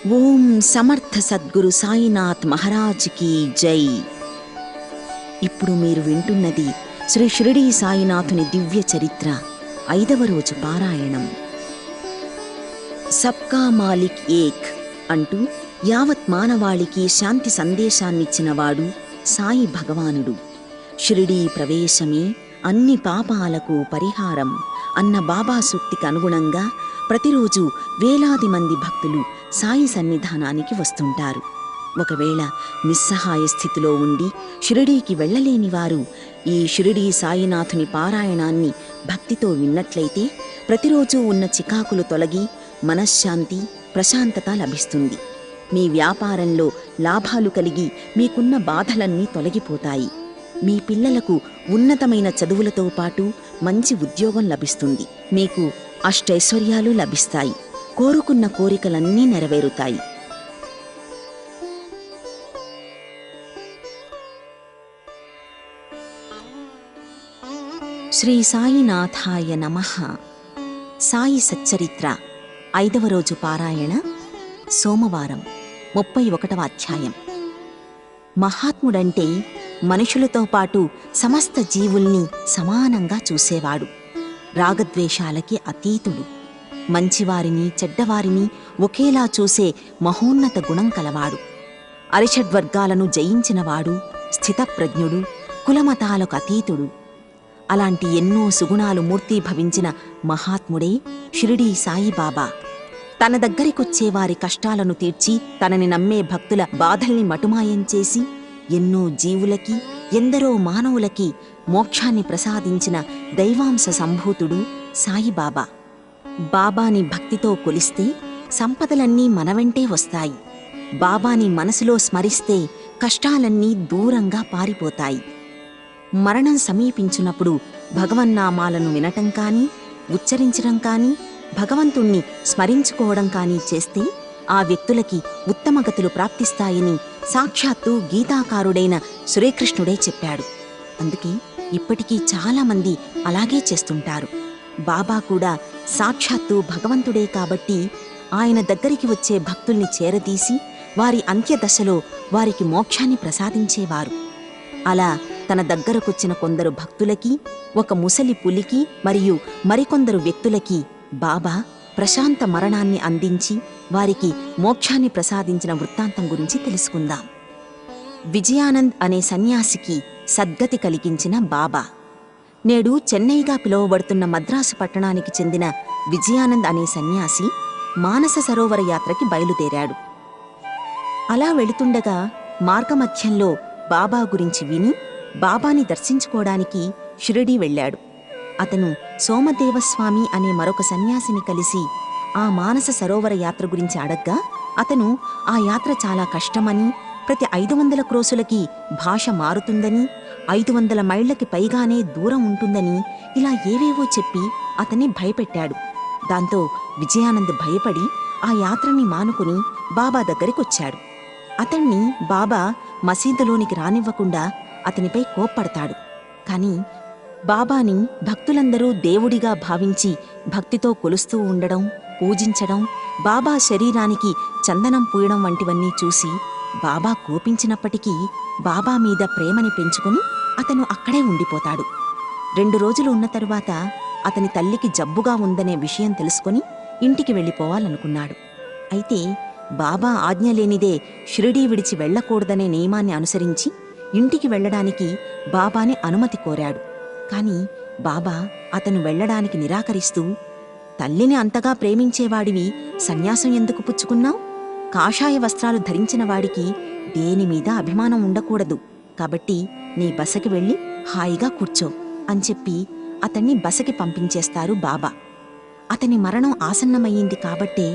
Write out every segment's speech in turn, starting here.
ఓం సమర్థ సద్గురు సాయినాథ్ మహారాజ్ కీ జై. ఇప్పుడు మీరు వింటున్నది శ్రీ షిరిడీ సాయినాథుని దివ్య చరిత్ర 5వ రోజు పారాయణం. సబ్కా మాలిక్ ఏక్ అంటూ యావత్ మానవాళికి శాంతి సందేశాన్నిచ్చినవాడు సాయి భగవానుడు. షిరిడీ ప్రవేశమే అన్ని పాపాలకు పరిహారం అన్న బాబా సూక్తికి అనుగుణంగా ప్రతిరోజు వేలాది మంది భక్తులు సాయి సన్నిధానానికి వస్తుంటారు. ఒకవేళ నిస్సహాయ స్థితిలో ఉండి షిరిడీకి వెళ్ళలేని వారు ఈ షిరిడీ సాయినాథుని పారాయణాన్ని భక్తితో విన్నట్లయితే ప్రతిరోజు ఉన్న చికాకులు తొలగి మనశ్శాంతి, ప్రశాంతత లభిస్తుంది. మీ వ్యాపారంలో లాభాలు కలిగి మీకున్న బాధలన్నీ తొలగిపోతాయి. మీ పిల్లలకు ఉన్నతమైన చదువులతో పాటు మంచి ఉద్యోగం లభిస్తుంది. మీకు అష్టైశ్వర్యాలు లభిస్తాయి. కోరుకున్న కోరికలన్నీ నెరవేరుతాయి. శ్రీ సాయినాథాయ నమః. సాయి సచ్చరిత్ర 5వ రోజు పారాయణ, సోమవారం, 31వ అధ్యాయం. మహాత్ముడంటే మనుషులతో పాటు సమస్త జీవుల్ని సమానంగా చూసేవాడు. రాగద్వేషాలకి అతీతుడు. మంచివారిని చెడ్డవారిని ఒకేలా చూసే మహోన్నత గుణం కలవాడు. అరిషడ్వర్గాలను జయించినవాడు, స్థితప్రజ్ఞుడు, కులమతాలకు అతీతుడు. అలాంటి ఎన్నో సుగుణాలు మూర్తీభవించిన మహాత్ముడే షిరిడీ సాయిబాబా. తన దగ్గరికొచ్చే వారి కష్టాలను తీర్చి తనని నమ్మే భక్తుల బాధల్ని మటుమాయం చేసి ఎన్నో జీవులకి, ఎందరో మానవులకి మోక్షాన్ని ప్రసాదించిన దైవాంశ సంభూతుడు సాయిబాబా. బాబాని భక్తితో కొలిస్తే సంపదలన్నీ మనవెంటే వస్తాయి. బాబాని మనసులో స్మరిస్తే కష్టాలన్నీ దూరంగా పారిపోతాయి. మరణం సమీపించినప్పుడు భగవన్నామాలను వినటం కానీ, ఉచ్చరించడం కానీ, భగవంతుణ్ణి స్మరించుకోవడం కానీ చేస్తే ఆ వ్యక్తులకి ఉత్తమగతులు ప్రాప్తిస్తాయని సాక్షాత్తు గీతాకారుడైన శ్రీకృష్ణుడే చెప్పాడు. అందుకే ఇప్పటికీ చాలామంది అలాగే చేస్తుంటారు. బాబా కూడా సాక్షాత్తు భగవంతుడే కాబట్టి ఆయన దగ్గరికి వచ్చే భక్తుల్ని చేరదీసి వారి అంత్యదశలో వారికి మోక్షాన్ని ప్రసాదించేవారు. అలా తన దగ్గరకొచ్చిన కొందరు భక్తులకి, ఒక ముసలి పులికి మరియు మరికొందరు వ్యక్తులకి బాబా ప్రశాంత మరణాన్ని అందించి వారికి మోక్షాన్ని ప్రసాదించిన వృత్తాంతం గురించి తెలుసుకుందాం. విజయానంద్ అనే సన్యాసికి సద్గతి కలిగించిన బాబా. నేడు చెన్నైగా పిలువబడుతున్న మద్రాసు పట్టణానికి చెందిన విజయానంద్ అనే సన్యాసి మానస సరోవర యాత్రకి బయలుదేరాడు. అలా వెళుతుండగా మార్గమధ్యంలో బాబా గురించి విని బాబాని దర్శించుకోవడానికి షిరిడీ వెళ్ళాడు. అతను సోమదేవస్వామి అనే మరొక సన్యాసిని కలిసి ఆ మానస సరోవర యాత్ర గురించి అడగ్గా అతను ఆ యాత్ర చాలా కష్టమని, ప్రతి 500 క్రోసులకి భాష మారుతుందని, 500 మైళ్లకి పైగానే దూరం ఉంటుందని ఇలా ఏవేవో చెప్పి అతన్ని భయపెట్టాడు. దాంతో విజయానంద్ భయపడి ఆ యాత్రని మానుకుని బాబా దగ్గరికొచ్చాడు. అతన్ని బాబా మసీదులోనికి రానివ్వకుండా అతనిపై కోప్పడతాడు. కాని బాబాని భక్తులందరూ దేవుడిగా భావించి భక్తితో కొలుస్తూ ఉండడం, పూజించడం, బాబా శరీరానికి చందనం పూయడం వంటివన్నీ చూసి బాబా కోపించినప్పటికీ బాబా మీద ప్రేమని పెంచుకుని అతను అక్కడే ఉండిపోతాడు. 2 రోజులు ఉన్న తరువాత అతని తల్లికి జబ్బుగా ఉందనే విషయం తెలుసుకుని ఇంటికి వెళ్ళిపోవాలనుకున్నాడు. అయితే బాబా ఆజ్ఞ లేనిదే షిరిడీ విడిచి వెళ్ళకూడదనే నియమాన్ని అనుసరించి ఇంటికి వెళ్ళడానికి బాబాని అనుమతి కోరాడు. కాని బాబా అతను వెళ్ళడానికి నిరాకరిస్తూ, తల్లిని అంతగా ప్రేమించేవాడివి సన్యాసం ఎందుకు పుచ్చుకున్నావు? కాషాయ వస్త్రాలు ధరించిన వాడికి దేనిమీద అభిమానం ఉండకూడదు. కాబట్టి నీ బసకి వెళ్ళి హాయిగా కూర్చో అని చెప్పి అతన్ని బసకి పంపించేస్తారు బాబా. అతని మరణం ఆసన్నమయ్యింది కాబట్టే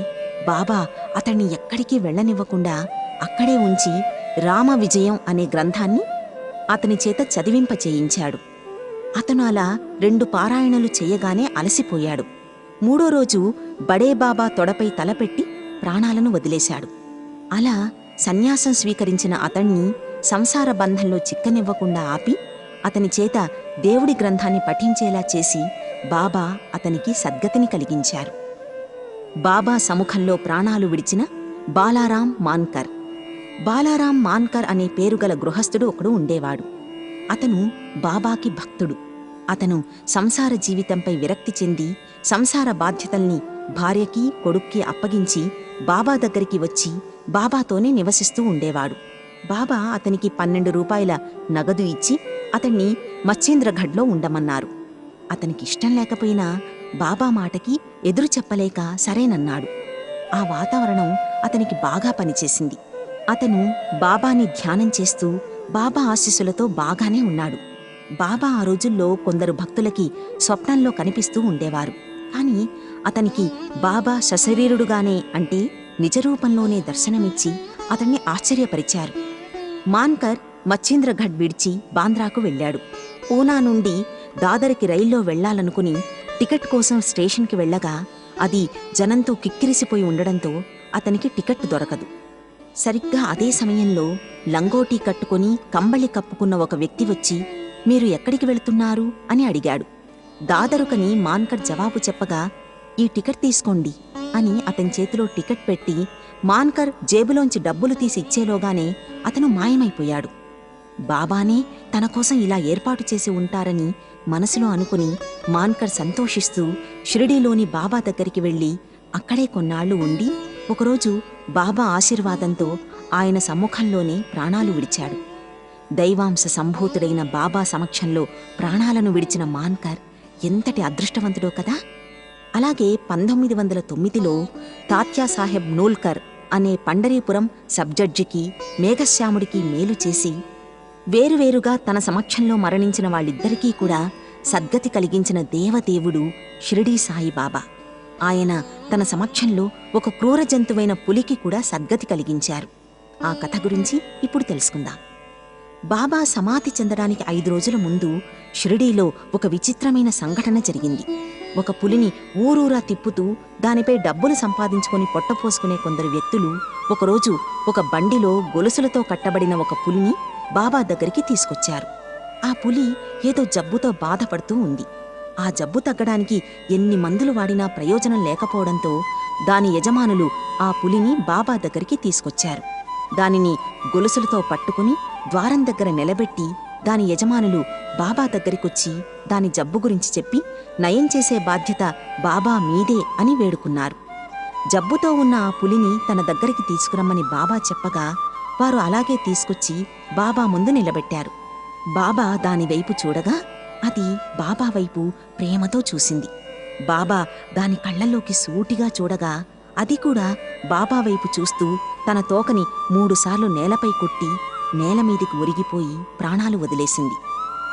బాబా అతన్ని ఎక్కడికి వెళ్ళనివ్వకుండా అక్కడే ఉంచి రామ విజయం అనే గ్రంథాన్ని అతని చేత చదివింప చేయించాడు. అతను అలా 2 పారాయణలు చేయగానే అలసిపోయాడు. 3వ రోజు బడేబాబా తొడపై తలపెట్టి ప్రాణాలను వదిలేశాడు. అలా సన్యాసం స్వీకరించిన అతణ్ణి సంసార బంధంలో చిక్కనివ్వకుండా ఆపి అతని చేత దేవుడి గ్రంథాన్ని పఠించేలా చేసి బాబా అతనికి సద్గతిని కలిగించారు. బాబా సముఖంలో ప్రాణాలు విడిచిన బాలారాం మాన్కర్. బాలారాం మాన్కర్ అనే పేరుగల గృహస్థుడు ఒకడు ఉండేవాడు. అతను బాబాకి భక్తుడు. అతను సంసార జీవితంపై విరక్తి చెంది సంసార బాధ్యతల్ని భార్యకి కొడుక్కి అప్పగించి బాబా దగ్గరికి వచ్చి బాబాతోనే నివసిస్తూ ఉండేవాడు. బాబా అతనికి 12 రూపాయల నగదు ఇచ్చి అతన్ని మచ్చేంద్రఘడ్లో ఉండమన్నారు. అతనికిష్టం లేకపోయినా బాబా మాటకి ఎదురు చెప్పలేక సరేనన్నాడు. ఆ వాతావరణం అతనికి బాగా పనిచేసింది. అతను బాబాని ధ్యానం చేస్తూ బాబా ఆశీస్సులతో బాగానే ఉన్నాడు. బాబా ఆ రోజుల్లో కొందరు భక్తులకి స్వప్నంలో కనిపిస్తూ ఉండేవారు. కాని అతనికి బాబా సశరీరుడుగానే, అంటే నిజరూపంలోనే దర్శనమిచ్చి అతన్ని ఆశ్చర్యపరిచారు. మాన్కర్ మచ్చేంద్రఘడ్ విడిచి బాంద్రాకు వెళ్ళాడు. పూనా నుండి దాదర్కి రైల్లో వెళ్లాలనుకుని టికెట్ కోసం స్టేషన్కి వెళ్ళగా అది జనంతో కిక్కిరిసిపోయి ఉండడంతో అతనికి టికెట్ దొరకదు. సరిగ్గా అదే సమయంలో లంగోటీ కట్టుకుని కంబళి కప్పుకున్న ఒక వ్యక్తి వచ్చి, "మీరు ఎక్కడికి వెళుతున్నారు?" అని అడిగాడు. దాదరుకని మాన్కర్ జవాబు చెప్పగా, "ఈ టికెట్ తీసుకోండి" అని అతని చేతిలో టికెట్ పెట్టి మాన్కర్ జేబులోంచి డబ్బులు తీసి ఇచ్చేలోగానే అతను మాయమైపోయాడు. బాబానే తన కోసం ఇలా ఏర్పాటు చేసి ఉంటారని మనసులో అనుకుని మాన్కర్ సంతోషిస్తూ షిరిడీలోని బాబా దగ్గరికి వెళ్ళి అక్కడే కొన్నాళ్లు ఉండి ఒకరోజు బాబా ఆశీర్వాదంతో ఆయన సమ్ముఖంలోనే ప్రాణాలు విడిచాడు. దైవాంశ సంభూతుడైన బాబా సమక్షంలో ప్రాణాలను విడిచిన మాన్కర్ ఎంతటి అదృష్టవంతుడో కదా. అలాగే 1909లో తాత్యాసాహెబ్ నూల్కర్ అనే పండరీపురం సబ్జడ్జికి మేఘశ్యాముడికి మేలు చేసి వేరువేరుగా తన సమక్షంలో మరణించిన వాళ్ళిద్దరికీ కూడా సద్గతి కలిగించిన దేవదేవుడు షిరిడీ సాయిబాబా. ఆయన తన సమక్షంలో ఒక క్రూర జంతువైన పులికి కూడా సద్గతి కలిగించారు. ఆ కథ గురించి ఇప్పుడు తెలుసుకుందాం. బాబా సమాధి చెందడానికి 5 రోజుల ముందు షిరిడీలో ఒక విచిత్రమైన సంఘటన జరిగింది. ఒక పులిని ఊరూరా తిప్పుతూ దానిపై డబ్బులు సంపాదించుకొని పొట్టపోసుకునే కొందరు వ్యక్తులు ఒకరోజు ఒక బండిలో గొలుసులతో కట్టబడిన ఒక పులిని బాబా దగ్గరికి తీసుకొచ్చారు. ఆ పులి ఏదో జబ్బుతో బాధపడుతూ ఉంది. ఆ జబ్బు తగ్గడానికి ఎన్ని మందులు వాడినా ప్రయోజనం లేకపోవడంతో దాని యజమానులు ఆ పులిని బాబా దగ్గరికి తీసుకొచ్చారు. దానిని గొలుసులతో పట్టుకుని ద్వారం దగ్గర నిలబెట్టి దాని యజమానులు బాబా దగ్గరికొచ్చి దాని జబ్బు గురించి చెప్పి నయం చేసే బాధ్యత బాబా మీదే అని వేడుకున్నారు. జబ్బుతో ఉన్న ఆ పులిని తన దగ్గరికి తీసుకురమ్మని బాబా చెప్పగా వారు అలాగే తీసుకొచ్చి బాబా ముందు నిలబెట్టారు. బాబా దానివైపు చూడగా అది బాబా వైపు ప్రేమతో చూసింది. బాబా దాని కళ్లల్లోకి సూటిగా చూడగా అది కూడా బాబా వైపు చూస్తూ తన తోకని 3 సార్లు నేలపై కొట్టి నేలమీదికి ఒరిగిపోయి ప్రాణాలు వదిలేసింది.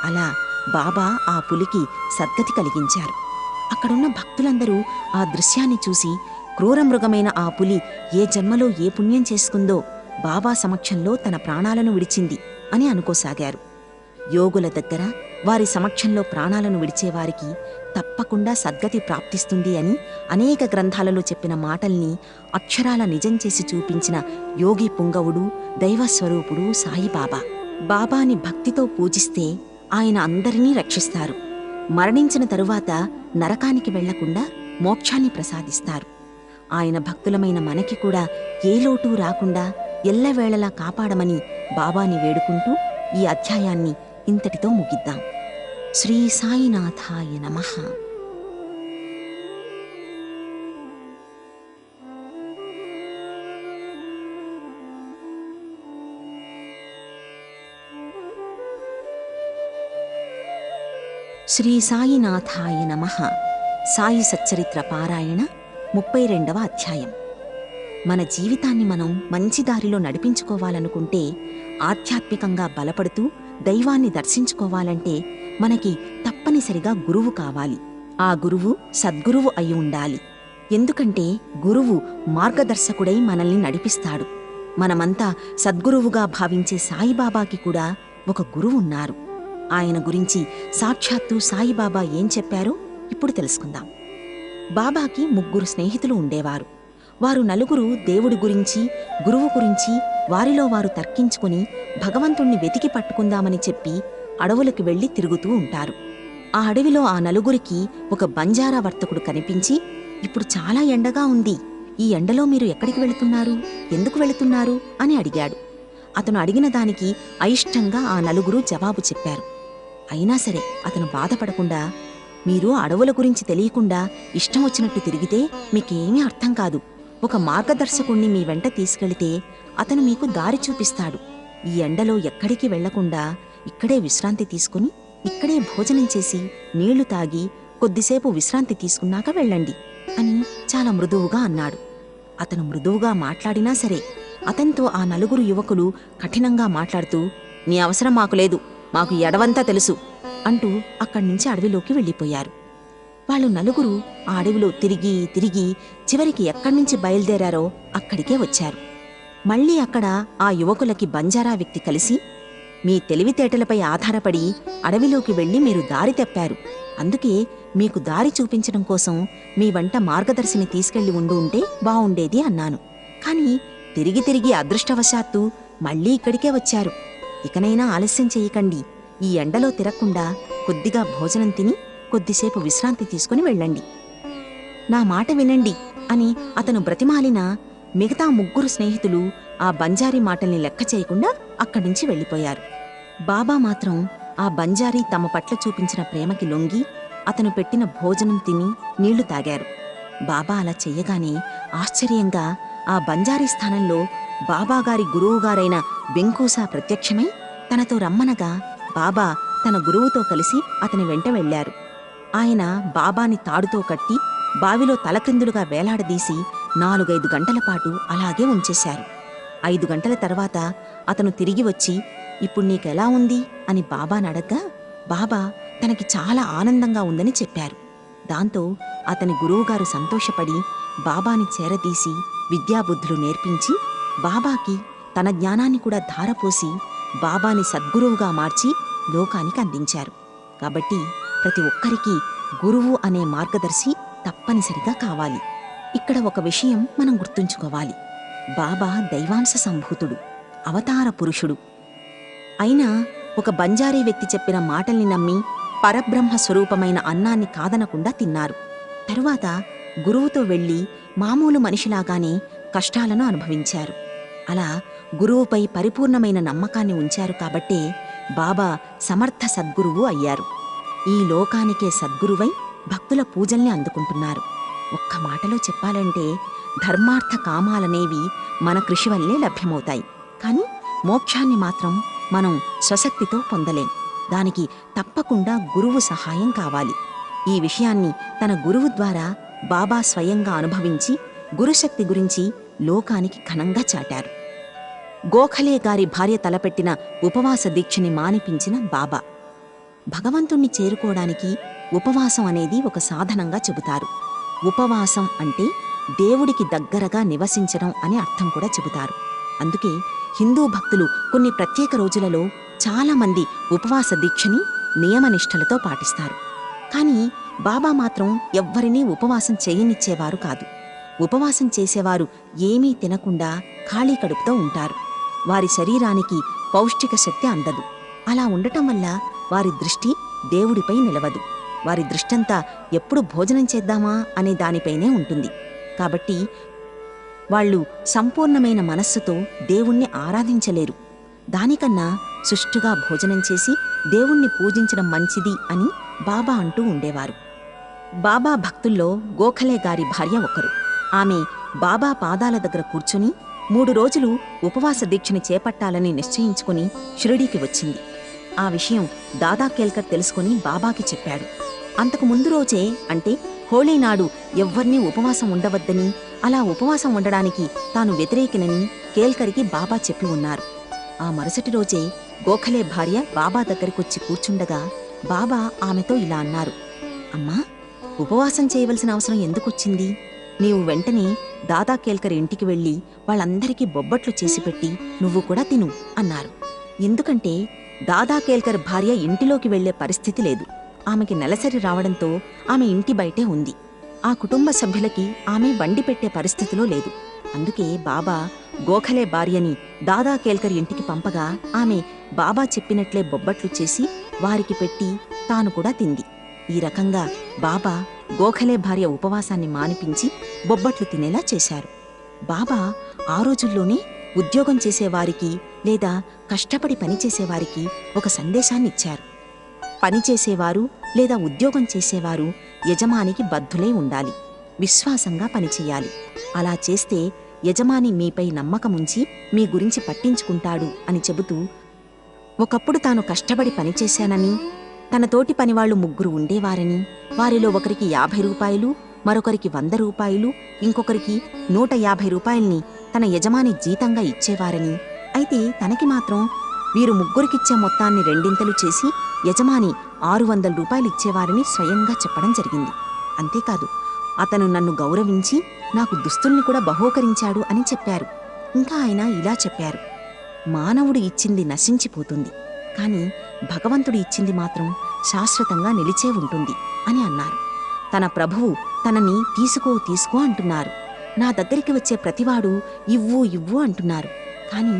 అలా బాబా ఆ పులికి సద్గతి కలిగించారు. అక్కడున్న భక్తులందరూ ఆ దృశ్యాన్ని చూసి క్రూరమృగమైన ఆ పులి ఏ జన్మలో ఏ పుణ్యం చేసుకుందో బాబా సమక్షంలో తన ప్రాణాలను విడిచింది అని అనుకోసాగారు. యోగుల దగ్గర వారి సమక్షంలో ప్రాణాలను విడిచేవారికి తప్పకుండా సద్గతి ప్రాప్తిస్తుంది అని అనేక గ్రంథాలలో చెప్పిన మాటల్ని అక్షరాల నిజం చేసి చూపించిన యోగి పుంగవుడు, దైవస్వరూపుడు సాయిబాబా. బాబాని భక్తితో పూజిస్తే ఆయన అందరినీ రక్షిస్తారు. మరణించిన తరువాత నరకానికి వెళ్లకుండా మోక్షాన్ని ప్రసాదిస్తారు. ఆయన భక్తులమైన మనకి కూడా ఏ లోటు రాకుండా ఎల్లవేళలా కాపాడమని బాబాని వేడుకుంటూ ఈ అధ్యాయాన్ని ఇంతటితో ముగిద్దాం. శ్రీ సాయినాథాయ నమః. శ్రీ సాయినాథాయ నమః. సాయి సచ్చరిత్ర పారాయణ 32వ అధ్యాయం. మన జీవితాన్ని మనం మంచి దారిలో నడిపించుకోవాలనుకుంటే, ఆధ్యాత్మికంగా బలపడుతూ దైవాన్ని దర్శించుకోవాలంటే మనకి తప్పనిసరిగా గురువు కావాలి. ఆ గురువు సద్గురువు అయి ఉండాలి. ఎందుకంటే గురువు మార్గదర్శకుడై మనల్ని నడిపిస్తాడు. మనమంతా సద్గురువుగా భావించే సాయిబాబాకి కూడా ఒక గురువు ఉన్నారు. ఆయన గురించి సాక్షాత్తు సాయిబాబా ఏం చెప్పారో ఇప్పుడు తెలుసుకుందాం. బాబాకి 3 స్నేహితులు ఉండేవారు. వారు నలుగురు దేవుడి గురించి, గురువు గురించి వారిలో వారు తర్కించుకుని భగవంతుణ్ణి వెతికి పట్టుకుందామని చెప్పి అడవులకు వెళ్లి తిరుగుతూ ఉంటారు. ఆ అడవిలో ఆ నలుగురికి ఒక బంజారా వర్తకుడు కనిపించి, "ఇప్పుడు చాలా ఎండగా ఉంది, ఈ ఎండలో మీరు ఎక్కడికి వెళుతున్నారు, ఎందుకు వెళుతున్నారు అని అడిగాడు. అతను అడిగిన దానికి అయిష్టంగా ఆ నలుగురు జవాబు చెప్పారు. అయినా సరే అతను బాధపడకుండా, మీరు అడవుల గురించి తెలియకుండా ఇష్టం వచ్చినట్టు తిరిగితే మీకేమీ అర్థం కాదు. ఒక మార్గదర్శకుణ్ణి మీ వెంట తీసుకెళితే అతను మీకు దారి చూపిస్తాడు. ఈ ఎండలో ఎక్కడికి వెళ్లకుండా ఇక్కడే విశ్రాంతి తీసుకుని, ఇక్కడే భోజనం చేసి నీళ్లు తాగి కొద్దిసేపు విశ్రాంతి తీసుకున్నాక వెళ్ళండి అని చాలా మృదువుగా అన్నాడు. అతను మృదువుగా మాట్లాడినా సరే అతనితో ఆ నలుగురు యువకులు కఠినంగా మాట్లాడుతూ, నీ అవసరం మాకు లేదు, మాకు ఎడవంతా తెలుసు అంటూ అక్కడ్నుంచి అడవిలోకి వెళ్ళిపోయారు. వాళ్ళు నలుగురు ఆ అడవిలో తిరిగి తిరిగి చివరికి ఎక్కడ్నుంచి బయలుదేరారో అక్కడికే వచ్చారు. మళ్లీ అక్కడ ఆ యువకులకి బంజారా వ్యక్తి కలిసి, మీ తెలివితేటలపై ఆధారపడి అడవిలోకి వెళ్లి మీరు దారి తప్పారు. అందుకే మీకు దారి చూపించడం కోసం మీ వెంట మార్గదర్శిని తీసుకెళ్లి ఉంటే బావుండేది అన్నాను. కాని తిరిగి తిరిగి అదృష్టవశాత్తు మళ్లీ ఇక్కడికే వచ్చారు. ఇకనైనా ఆలస్యం చెయ్యకండి. ఈ ఎండలో తిరగకుండా కొద్దిగా భోజనం తిని కొద్దిసేపు విశ్రాంతి తీసుకుని వెళ్ళండి. నా మాట వినండి అని అతను బ్రతిమాలినా మిగతా ముగ్గురు స్నేహితులు ఆ బంజారీ మాటల్ని లెక్క చేయకుండా అక్కడ్నుంచి వెళ్ళిపోయారు. బాబా మాత్రం ఆ బంజారీ తమ పట్ల చూపించిన ప్రేమకి లొంగి అతను పెట్టిన భోజనం తిని నీళ్లు తాగారు. బాబా అలా చెయ్యగానే ఆశ్చర్యంగా ఆ బంజారీ స్థానంలో బాబాగారి గురువుగారైన వెంకూసా ప్రత్యక్షమై తనతో రమ్మనగా బాబా తన గురువుతో కలిసి అతని వెంట వెళ్లారు. ఆయన బాబాని తాడుతో కట్టి బావిలో తలక్రిందులుగా వేలాడదీసి 4-5 గంటల పాటు అలాగే ఉంచేశారు. 5 గంటల తర్వాత అతను తిరిగి వచ్చి, ఇప్పుడు నీకెలా ఉంది అని బాబానడగ్గా బాబా తనకి చాలా ఆనందంగా ఉందని చెప్పారు. దాంతో అతని గురువుగారు సంతోషపడి బాబాని చేరదీసి విద్యాబుద్ధులు నేర్పించి బాబాకి తన జ్ఞానాన్ని కూడా ధారపోసి బాబాని సద్గురువుగా మార్చి లోకానికి అందించారు. కాబట్టి ప్రతి ఒక్కరికి గురువు అనే మార్గదర్శి తప్పనిసరిగా కావాలి. ఇక్కడ ఒక విషయం మనం గుర్తుంచుకోవాలి. బాబా దైవాంశ సంభూతుడు, అవతార పురుషుడు. అయినా ఒక బంజారీ వ్యక్తి చెప్పిన మాటల్ని నమ్మి పరబ్రహ్మ స్వరూపమైన అన్నాన్ని కాదనకుండా తిన్నారు. తరువాత గురువుతో వెళ్లి మామూలు మనిషిలాగానే కష్టాలను అనుభవించారు. అలా గురువుపై పరిపూర్ణమైన నమ్మకాన్ని ఉంచారు కాబట్టే బాబా సమర్థ సద్గురువు అయ్యారు. ఈ లోకానికే సద్గురువై భక్తుల పూజల్ని అందుకుంటున్నారు. ఒక్క మాటలో చెప్పాలంటే ధర్మార్థ కామాలనేవి మన కృషి వల్లే లభ్యమవుతాయి. కాని మోక్షాన్ని మాత్రం మనం స్వశక్తితో పొందలేం. దానికి తప్పకుండా గురువు సహాయం కావాలి. ఈ విషయాన్ని తన గురువు ద్వారా బాబా స్వయంగా అనుభవించి గురుశక్తి గురించి లోకానికి ఘనంగా చాటారు. గోఖలే గారి భార్య తలపెట్టిన ఉపవాస దీక్షని మానిపించిన బాబా. భగవంతుణ్ణి చేరుకోవడానికి ఉపవాసం అనేది ఒక సాధనంగా చెబుతారు. ఉపవాసం అంటే దేవుడికి దగ్గరగా నివసించడం అనే అర్థం కూడా చెబుతారు. అందుకే హిందూ భక్తులు కొన్ని ప్రత్యేక రోజులలో చాలామంది ఉపవాస దీక్షని నియమనిష్టలతో పాటిస్తారు. కానీ బాబా మాత్రం ఎవ్వరినీ ఉపవాసం చేయనిచ్చేవారు కాదు. ఉపవాసం చేసేవారు ఏమీ తినకుండా ఖాళీ కడుపుతో ఉంటారు. వారి శరీరానికి పౌష్టిక శక్తి అందదు. అలా ఉండటం వల్ల వారి దృష్టి దేవుడిపై నిలవదు. వారి దృష్టంతా ఎప్పుడు భోజనం చేద్దామా అనే దానిపైనే ఉంటుంది. కాబట్టి వాళ్ళు సంపూర్ణమైన మనస్సుతో దేవుణ్ణి ఆరాధించలేరు. దానికన్నా సుష్టుగా భోజనం చేసి దేవుణ్ణి పూజించడం మంచిది అని బాబా అంటూ ఉండేవారు. బాబా భక్తుల్లో గోఖలే గారి భార్య ఒకరు. ఆమె బాబా పాదాల దగ్గర కూర్చుని 3 రోజులు ఉపవాస దీక్షని చేపట్టాలని నిశ్చయించుకుని షిరిడీకి వచ్చింది. ఆ విషయం దాదా కేల్కర్ తెలుసుకుని బాబాకి చెప్పాడు. అంతకు ముందు రోజే, అంటే హోళీ నాడు ఎవ్వర్నీ ఉపవాసం ఉండవద్దని, అలా ఉపవాసం ఉండడానికి తాను వ్యతిరేకినని కేల్కర్కి బాబా చెప్పి ఉన్నారు. ఆ మరుసటి రోజే గోఖలే భార్య బాబా దగ్గరికొచ్చి కూర్చుండగా బాబా ఆమెతో ఇలా అన్నారు, అమ్మా, ఉపవాసం చేయవలసిన అవసరం ఎందుకొచ్చింది? నీవు వెంటనే దాదా కేల్కర్ ఇంటికి వెళ్ళి వాళ్ళందరికీ బొబ్బట్లు చేసిపెట్టి నువ్వు కూడా తిను అన్నారు. ఎందుకంటే దాదా కేల్కర్ భార్య ఇంటిలోకి వెళ్లే పరిస్థితి లేదు. ఆమెకి నెలసరి రావడంతో ఆమె ఇంటి బయటే ఉంది. ఆ కుటుంబ సభ్యులకి ఆమె వండి పెట్టే పరిస్థితిలో లేదు. అందుకే బాబా గోఖలే భార్యని దాదా కేల్కర్ ఇంటికి పంపగా ఆమె బాబా చెప్పినట్లే బొబ్బట్లు చేసి వారికి పెట్టి తాను కూడా తింది. ఈ రకంగా బాబా గోఖలే భార్య ఉపవాసాన్ని మానిపించి బొబ్బట్లు తినేలా చేశారు. బాబా ఆ రోజుల్లోనే ఉద్యోగం చేసేవారికి లేదా కష్టపడి పనిచేసేవారికి ఒక సందేశాన్నిచ్చారు. పనిచేసేవారు లేదా ఉద్యోగం చేసేవారు యజమానికి బద్ధులై ఉండాలి, విశ్వాసంగా పనిచేయాలి. అలా చేస్తే యజమాని మీపై నమ్మకముంచి మీ గురించి పట్టించుకుంటాడు అని చెబుతూ, ఒకప్పుడు తాను కష్టపడి పనిచేశానని, తన తోటి పనివాళ్లు 3 ఉండేవారని, వారిలో ఒకరికి 50 రూపాయలు, మరొకరికి 100 రూపాయలు, ఇంకొకరికి 150 రూపాయల్ని తన యజమాని జీతంగా ఇచ్చేవారని, అయితే తనకి మాత్రం వీరు 3కిచ్చే మొత్తాన్ని రెండింతలు చేసి యజమాని 600 రూపాయలు ఇచ్చేవారని స్వయంగా చెప్పడం జరిగింది. అంతేకాదు, అతను నన్ను గౌరవించి నాకు దుస్తుల్ని కూడా బహూకరించాడు అని చెప్పారు. ఇంకా ఆయన ఇలా చెప్పారు, మానవుడు ఇచ్చింది నశించిపోతుంది, కాని భగవంతుడు ఇచ్చింది మాత్రం శాశ్వతంగా నిలిచే ఉంటుంది అని అన్నారు. తన ప్రభువు తనని తీసుకో అంటున్నారు. నా దగ్గరికి వచ్చే ప్రతివాడు ఇవ్వు ఇవ్వు అంటున్నారు, కాని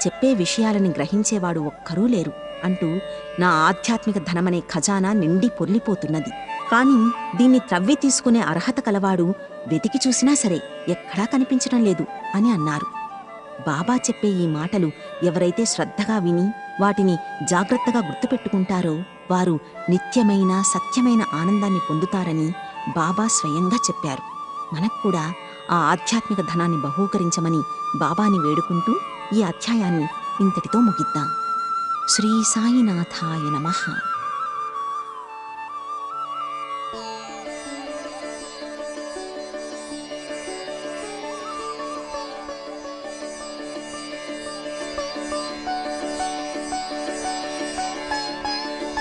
చెప్పే విషయాలని గ్రహించేవాడు ఒక్కరూ లేరు అంటూ నా ఆధ్యాత్మిక ధనమనే ఖజానా నిండి పొర్లిపోతున్నది. కాని దీన్ని త్రవ్వి తీసుకునే అర్హత కలవాడు వెతికి చూసినా సరే ఎక్కడా కనిపించడం లేదు అని అన్నారు. బాబా చెప్పే ఈ మాటలు ఎవరైతే శ్రద్ధగా విని వాటిని జాగ్రత్తగా గుర్తుపెట్టుకుంటారో వారు నిత్యమైన సత్యమైన ఆనందాన్ని పొందుతారని బాబా స్వయంగా చెప్పారు. మనక్కూడా ఆ ఆధ్యాత్మిక ధనాన్ని బహూకరించమని బాబాని వేడుకుంటూ ఈ అధ్యాయాన్ని ఇంతటితో ముగిద్దాం. శ్రీ సాయినాథాయ నమః.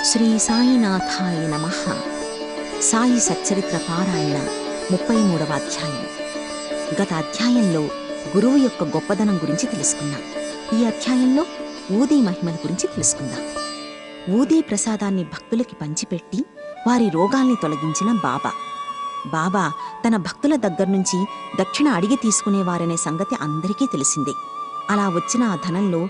శ్రీ సాయినాథాయ నమః. సాయి సచ్చరిత్ర పారాయణ 33వ అధ్యాయం. గత అధ్యాయంలో గురువు యొక్క గొప్పదనం గురించి తెలుసుకున్నాం. ఈ అధ్యాయంలో ఊదీ మహిమల గురించి తెలుసుకుందాం. ఊదీ ప్రసాదాన్ని భక్తులకి పంచిపెట్టి వారి రోగాల్ని తొలగించిన బాబా. బాబా తన భక్తుల దగ్గర్నుంచి దక్షిణ అడిగి తీసుకునేవారనే సంగతి అందరికీ తెలిసిందే. అలా వచ్చిన ఆ ధనంలో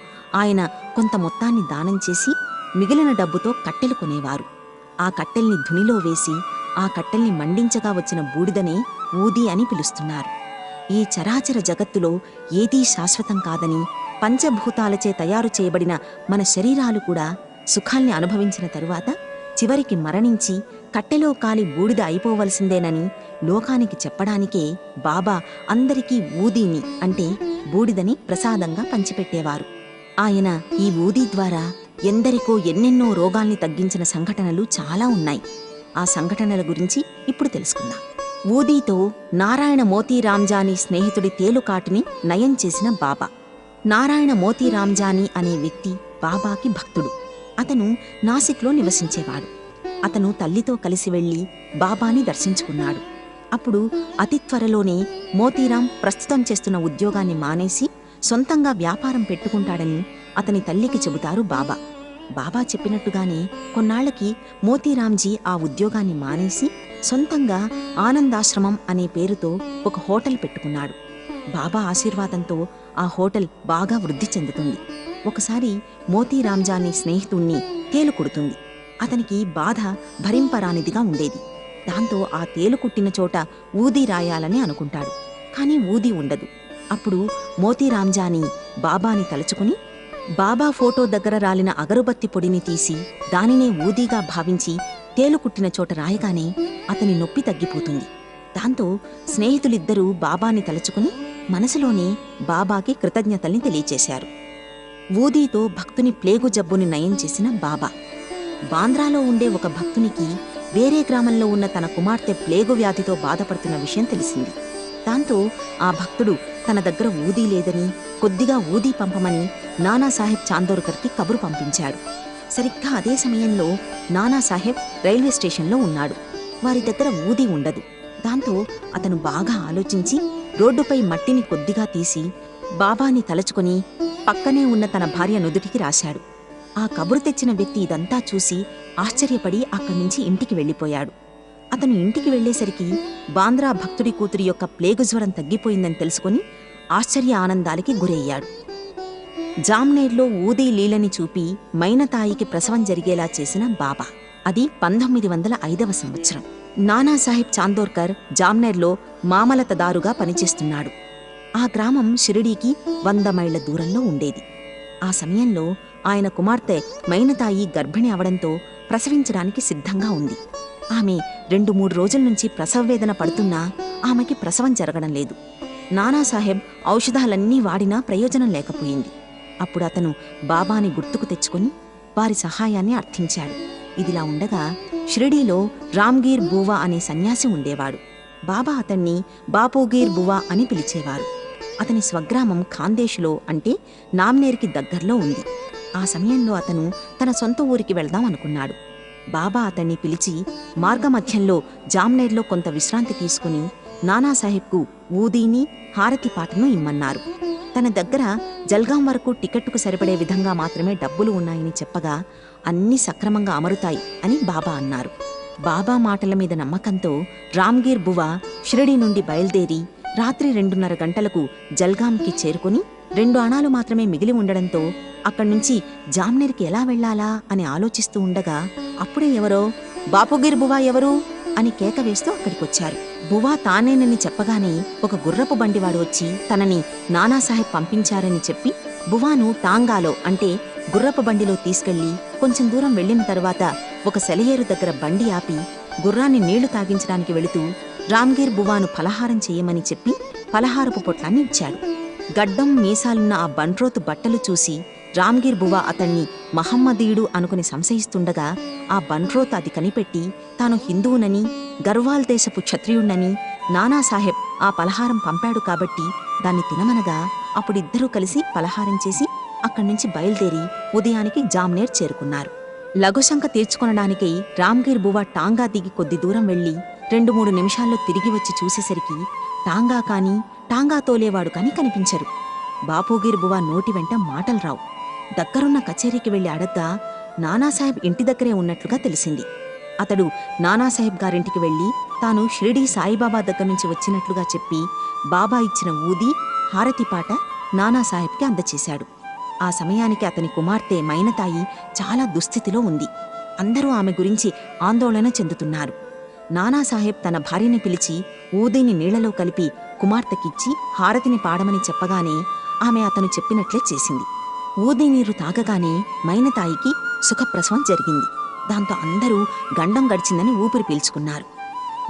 ఆయన కొంత మొత్తాన్ని దానం చేసి మిగిలిన డబ్బుతో కట్టెలు కొనేవారు. ఆ కట్టెల్ని ధునిలో వేసి ఆ కట్టెల్ని మండించగా వచ్చిన బూడిదనే ఊదీ అని పిలుస్తున్నారు. ఈ చరాచర జగత్తులో ఏదీ శాశ్వతం కాదని, పంచభూతాలచే తయారు చేయబడిన మన శరీరాలు కూడా సుఖాల్ని అనుభవించిన తరువాత చివరికి మరణించి కట్టెలో కాలి బూడిద అయిపోవలసిందేనని లోకానికి చెప్పడానికే బాబా అందరికీ ఊదీని అంటే బూడిదని ప్రసాదంగా పంచిపెట్టేవారు. ఆయన ఈ ఊదీ ద్వారా ఎందరికో ఎన్నెన్నో రోగాల్ని తగ్గించిన సంఘటనలు చాలా ఉన్నాయి. ఆ సంఘటనల గురించి ఇప్పుడు తెలుసుకుందాం. ఊదీతో నారాయణ మోతీరాంజానీ స్నేహితుడి తేలుకాటుని నయం చేసిన బాబా. నారాయణ మోతీరాంజానీ అనే వ్యక్తి బాబాకి భక్తుడు. అతను నాసిక్లో నివసించేవాడు. అతను తల్లితో కలిసి వెళ్లి బాబాని దర్శించుకున్నాడు. అప్పుడు అతి త్వరలోనే మోతీరాం ప్రస్తుతం చేస్తున్న ఉద్యోగాన్ని మానేసి సొంతంగా వ్యాపారం పెట్టుకుంటాడని అతని తల్లికి చెబుతారు బాబా. బాబా చెప్పినట్టుగానే కొన్నాళ్లకి మోతీరాంజీ ఆ ఉద్యోగాన్ని మానేసి సొంతంగా ఆనందాశ్రమం అనే పేరుతో ఒక హోటల్ పెట్టుకున్నాడు. బాబా ఆశీర్వాదంతో ఆ హోటల్ బాగా వృద్ధి చెందుతుంది. ఒకసారి మోతీరాంజానీ స్నేహితుణ్ణి తేలు కుడుతుంది. అతనికి బాధ భరింపరానిదిగా ఉండేది. దాంతో ఆ తేలు కుట్టిన చోట ఊదీ రాయాలని అనుకుంటాడు. కాని ఊదీ ఉండదు. అప్పుడు మోతీరాంజానీ బాబాని తలుచుకుని బాబా ఫోటో దగ్గర రాలిన అగరుబత్తి పొడిని తీసి దానినే ఊదీగా భావించి తేలు కుట్టిన చోట రాయగానే అతని నొప్పి తగ్గిపోతుంది. దాంతో స్నేహితులిద్దరూ బాబాని తలుచుకుని మనసులోనే బాబాకి కృతజ్ఞతల్ని తెలియచేశారు. ఊదీతో భక్తుని ప్లేగు జబ్బుని నయం చేసిన బాబా. బాంద్రాలో ఉండే ఒక భక్తునికి వేరే గ్రామంలో ఉన్న తన కుమార్తె ప్లేగు వ్యాధితో బాధపడుతున్న విషయం తెలిసింది. దాంతో ఆ భక్తుడు తన దగ్గర ఊదీ లేదని కొద్దిగా ఊదీ పంపమని నానాసాహెబ్ చాందోర్కర్కి కబురు పంపించాడు. సరిగ్గా అదే సమయంలో నానాసాహెబ్ రైల్వే స్టేషన్లో ఉన్నాడు. వారి దగ్గర ఊదీ ఉండదు. దాంతో అతను బాగా ఆలోచించి రోడ్డుపై మట్టిని కొద్దిగా తీసి బాబాని తలుచుకుని పక్కనే ఉన్న తన భార్య నుదుటికి రాశాడు. ఆ కబురు తెచ్చిన వ్యక్తి ఇదంతా చూసి ఆశ్చర్యపడి అక్కడి నుంచి ఇంటికి వెళ్ళిపోయాడు. అతను ఇంటికి వెళ్లేసరికి బాంద్రా భక్తుడి కూతురి యొక్క ప్లేగు జ్వరం తగ్గిపోయిందని తెలుసుకుని ఆశ్చర్య ఆనందాలకి గురయ్యాడు. జామ్నేర్లో ఊదీ లీలని చూపి మైనతాయికి ప్రసవం జరిగేలా చేసిన బాబా. అది 1905వ సంవత్సరం. నానాసాహెబ్ చాందోర్కర్ జామ్నేర్లో మామలతదారుగా పనిచేస్తున్నాడు. ఆ గ్రామం షిరిడీకి 100 మైళ్ల దూరంలో ఉండేది. ఆ సమయంలో ఆయన కుమార్తె మైనతాయి గర్భిణి అవడంతో ప్రసవించడానికి సిద్ధంగా ఉంది. ఆమె 2-3 రోజుల నుంచి ప్రసవవేదన పడుతున్నా ఆమెకి ప్రసవం జరగడం లేదు. నానాసాహెబ్ ఔషధాలన్నీ వాడినా ప్రయోజనం లేకపోయింది. అప్పుడు అతను బాబాని గుర్తుకు తెచ్చుకొని వారి సహాయాన్ని అర్థించాడు. ఇదిలా ఉండగా షిరిడీలో రామ్గీర్ బూవా అనే సన్యాసి ఉండేవాడు. బాబా అతన్ని బాపూగీర్ బువా అని పిలిచేవారు. అతని స్వగ్రామం ఖాందేశ్లో అంటే నామ్నేర్కి దగ్గర్లో ఉంది. ఆ సమయంలో అతను తన సొంత ఊరికి వెళ్దాం అనుకున్నాడు. బాబా అతన్ని పిలిచి మార్గమధ్యంలో జామ్నేర్లో కొంత విశ్రాంతి తీసుకుని నానాసాహెబ్కు ఊదీని హారతి పాటను ఇమ్మన్నారు. తన దగ్గర జల్గాం వరకు టికెట్టుకు సరిపడే విధంగా మాత్రమే డబ్బులు ఉన్నాయని చెప్పగా అన్నీ సక్రమంగా అమరుతాయి అని బాబా అన్నారు. బాబా మాటల మీద నమ్మకంతో రామ్గీర్ బువా షిరిడీ నుండి బయలుదేరి రాత్రి 2:30 గంటలకు జల్గాంకి చేరుకుని 2 అణాలు మాత్రమే మిగిలి ఉండడంతో అక్కడ్నుంచి జామ్నేర్కి ఎలా వెళ్లాలా అని ఆలోచిస్తూ ఉండగా అప్పుడే ఎవరో బాపూగీర్ బువా ఎవరు అని కేక వేస్తూ అక్కడికొచ్చారు. బువా తానేనని చెప్పగానే ఒక గుర్రపు బండివాడు వచ్చి తనని నానాసాహెబ్ పంపించారని చెప్పి బువాను టాంగాలో అంటే గుర్రపు బండిలో తీసుకెళ్లి కొంచెం దూరం వెళ్లిన తరువాత ఒక సెలయేరు దగ్గర బండి ఆపి గుర్రాన్ని నీళ్లు తాగించడానికి వెళుతూ రామ్గీర్ బువాను ఫలహారం చేయమని చెప్పి ఫలహారపు పొట్లాన్ని ఇచ్చాడు. గడ్డం మీసాలున్న ఆ బంట్రోతు బట్టలు చూసి రామ్గీర్ బువా అతన్ని మహమ్మదీయుడు అనుకుని సంశయిస్తుండగా ఆ బంట్రోత్ అది కనిపెట్టి తాను హిందువునని గర్వాల్ దేశపు క్షత్రియుణ్ణని నానాసాహెబ్ ఆ పలహారం పంపాడు కాబట్టి దాన్ని తినమనగా అప్పుడిద్దరూ కలిసి పలహారం చేసి అక్కడ్నుంచి బయలుదేరి ఉదయానికి జామ్నేర్ చేరుకున్నారు. లఘుశంక తీర్చుకొనడానికై రామ్గీర్ బువా టాంగా దిగి కొద్ది దూరం వెళ్లి 2-3 నిమిషాల్లో తిరిగి వచ్చి చూసేసరికి టాంగా కాని టాంగా తోలేవాడు కాని కనిపించరు. బాపూగీర్ బువా నోటి వెంట మాటలు రావు. దగ్గరున్న కచేరీకి వెళ్లి అడగ్గా నానాసాహెబ్ ఇంటి దగ్గరే ఉన్నట్లుగా తెలిసింది. అతడు నానాసాహెబ్ గారింటికి వెళ్లి తాను షిరిడీ సాయిబాబా దగ్గర నుంచి వచ్చినట్లుగా చెప్పి బాబా ఇచ్చిన ఊది హారతి పాట నానాసాహెబ్కి అందచేశాడు. ఆ సమయానికి అతని కుమార్తె మైనతాయి చాలా దుస్థితిలో ఉంది. అందరూ ఆమె గురించి ఆందోళన చెందుతున్నారు. నానాసాహెబ్ తన భార్యని పిలిచి ఊదిని నీళ్లలో కలిపి కుమార్తెకిచ్చి హారతిని పాడమని చెప్పగానే ఆమె అతను చెప్పినట్లే చేసింది. ఊది నీరు తాగగానే మైనతాయికి సుఖప్రసవం జరిగింది. దాంతో అందరూ గండం గడిచిందని ఊపిరి పీల్చుకున్నారు.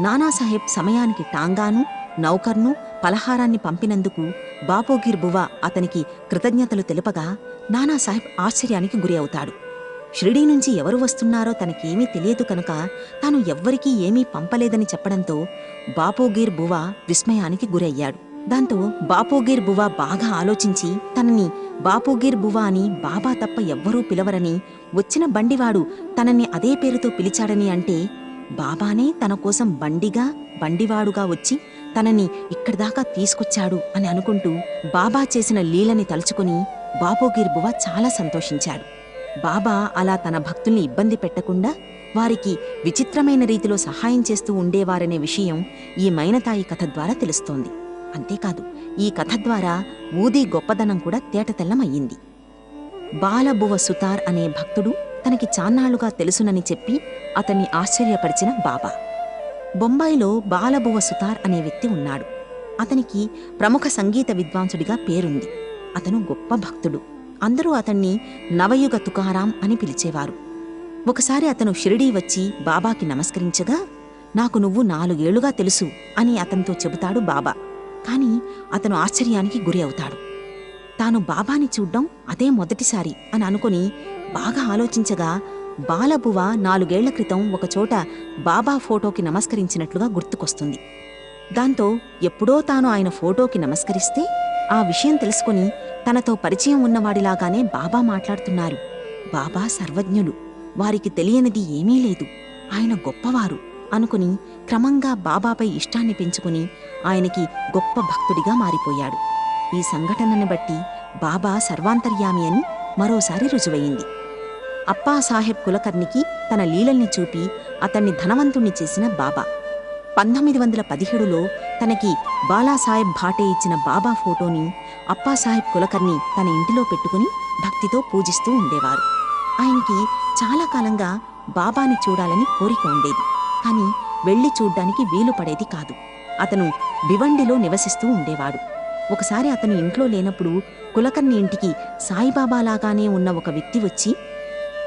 నానాసాహెబ్ సమయానికి టాంగాను నౌకర్ను పలహారాన్ని పంపినందుకు బాపూగీర్ బువా అతనికి కృతజ్ఞతలు తెలుపగా నానాసాహెబ్ ఆశ్చర్యానికి గురి అవుతాడు. షిరిడీ నుంచి ఎవరు వస్తున్నారో తనకేమీ తెలియదు కనుక తాను ఎవ్వరికీ ఏమీ పంపలేదని చెప్పడంతో బాపూగీర్ బువా విస్మయానికి గురయ్యాడు. దాంతో బాపూగీర్ బువా బాగా ఆలోచించి తనని బాపూగీర్ బువా అని బాబా తప్ప ఎవ్వరూ పిలవరని వచ్చిన బండివాడు తనని అదే పేరుతో పిలిచాడని అంటే బాబానే తన కోసం బండివాడుగా వచ్చి తనని ఇక్కడిదాకా తీసుకొచ్చాడు అని అనుకుంటూ బాబా చేసిన లీలని తలుచుకుని బాపూగీర్ బువా చాలా సంతోషించాడు. బాబా అలా తన భక్తుల్ని ఇబ్బంది పెట్టకుండా వారికి విచిత్రమైన రీతిలో సహాయం చేస్తూ ఉండేవారనే విషయం ఈ మైనతాయి కథ ద్వారా తెలుస్తోంది. అంతేకాదు ఈ కథ ద్వారా ఊదీ గొప్పదనం కూడా తేటతెల్లమయ్యింది. బాలబువ సుతార్ అనే భక్తుడు తనకి చాన్నాళ్లుగా తెలుసునని చెప్పి అతన్ని ఆశ్చర్యపరిచిన బాబా. బొంబాయిలో బాలబువ సుతార్ అనే వ్యక్తి ఉన్నాడు. అతనికి ప్రముఖ సంగీత విద్వాంసుడిగా పేరుంది. అతను గొప్ప భక్తుడు. అందరూ అతన్ని నవయుగ తుకారాం అని పిలిచేవారు. ఒకసారి అతను షిరిడీ వచ్చి బాబాకి నమస్కరించగా నాకు నువ్వు 4 ఏళ్లుగా తెలుసు అని అతనితో చెబుతాడు బాబా. కాని అతను ఆశ్చర్యానికి గురి అవుతాడు. తాను బాబాని చూడ్డం అదే మొదటిసారి అని అనుకుని బాగా ఆలోచించగా బాలబువ 4 ఏళ్ల క్రితం ఒకచోట బాబా ఫోటోకి నమస్కరించినట్లుగా గుర్తుకొస్తుంది. దాంతో ఎప్పుడో తాను ఆయన ఫోటోకి నమస్కరిస్తే ఆ విషయం తెలుసుకుని తనతో పరిచయం ఉన్నవాడిలాగానే బాబా మాట్లాడుతున్నారు. బాబా సర్వజ్ఞులు, వారికి తెలియనిది ఏమీ లేదు, ఆయన గొప్పవారు అనుకుని క్రమంగా బాబాపై ఇష్టాన్ని పెంచుకుని ఆయనకి గొప్ప భక్తుడిగా మారిపోయాడు. ఈ సంఘటనని బట్టి బాబా సర్వాంతర్యామి అని మరోసారి రుజువయింది. అప్పాసాహెబ్ కులకర్ణికి తన లీలల్ని చూపి అతన్ని ధనవంతుణ్ణి చేసిన బాబా 1917లో తనకి బాలాసాహెబ్ భాటే ఇచ్చిన బాబా ఫోటోని అప్పాసాహెబ్ కులకర్ణి తన ఇంటిలో పెట్టుకుని భక్తితో పూజిస్తూ ఉండేవారు. ఆయనకి చాలా కాలంగా బాబాని చూడాలని కోరిక ఉండేది. కాని వెళ్లి చూడ్డానికి వీలు పడేది కాదు. అతను భివండిలో నివసిస్తూ ఉండేవాడు. ఒకసారి అతను ఇంట్లో లేనప్పుడు కులకర్ణి ఇంటికి సాయిబాబాలాగానే ఉన్న ఒక వ్యక్తి వచ్చి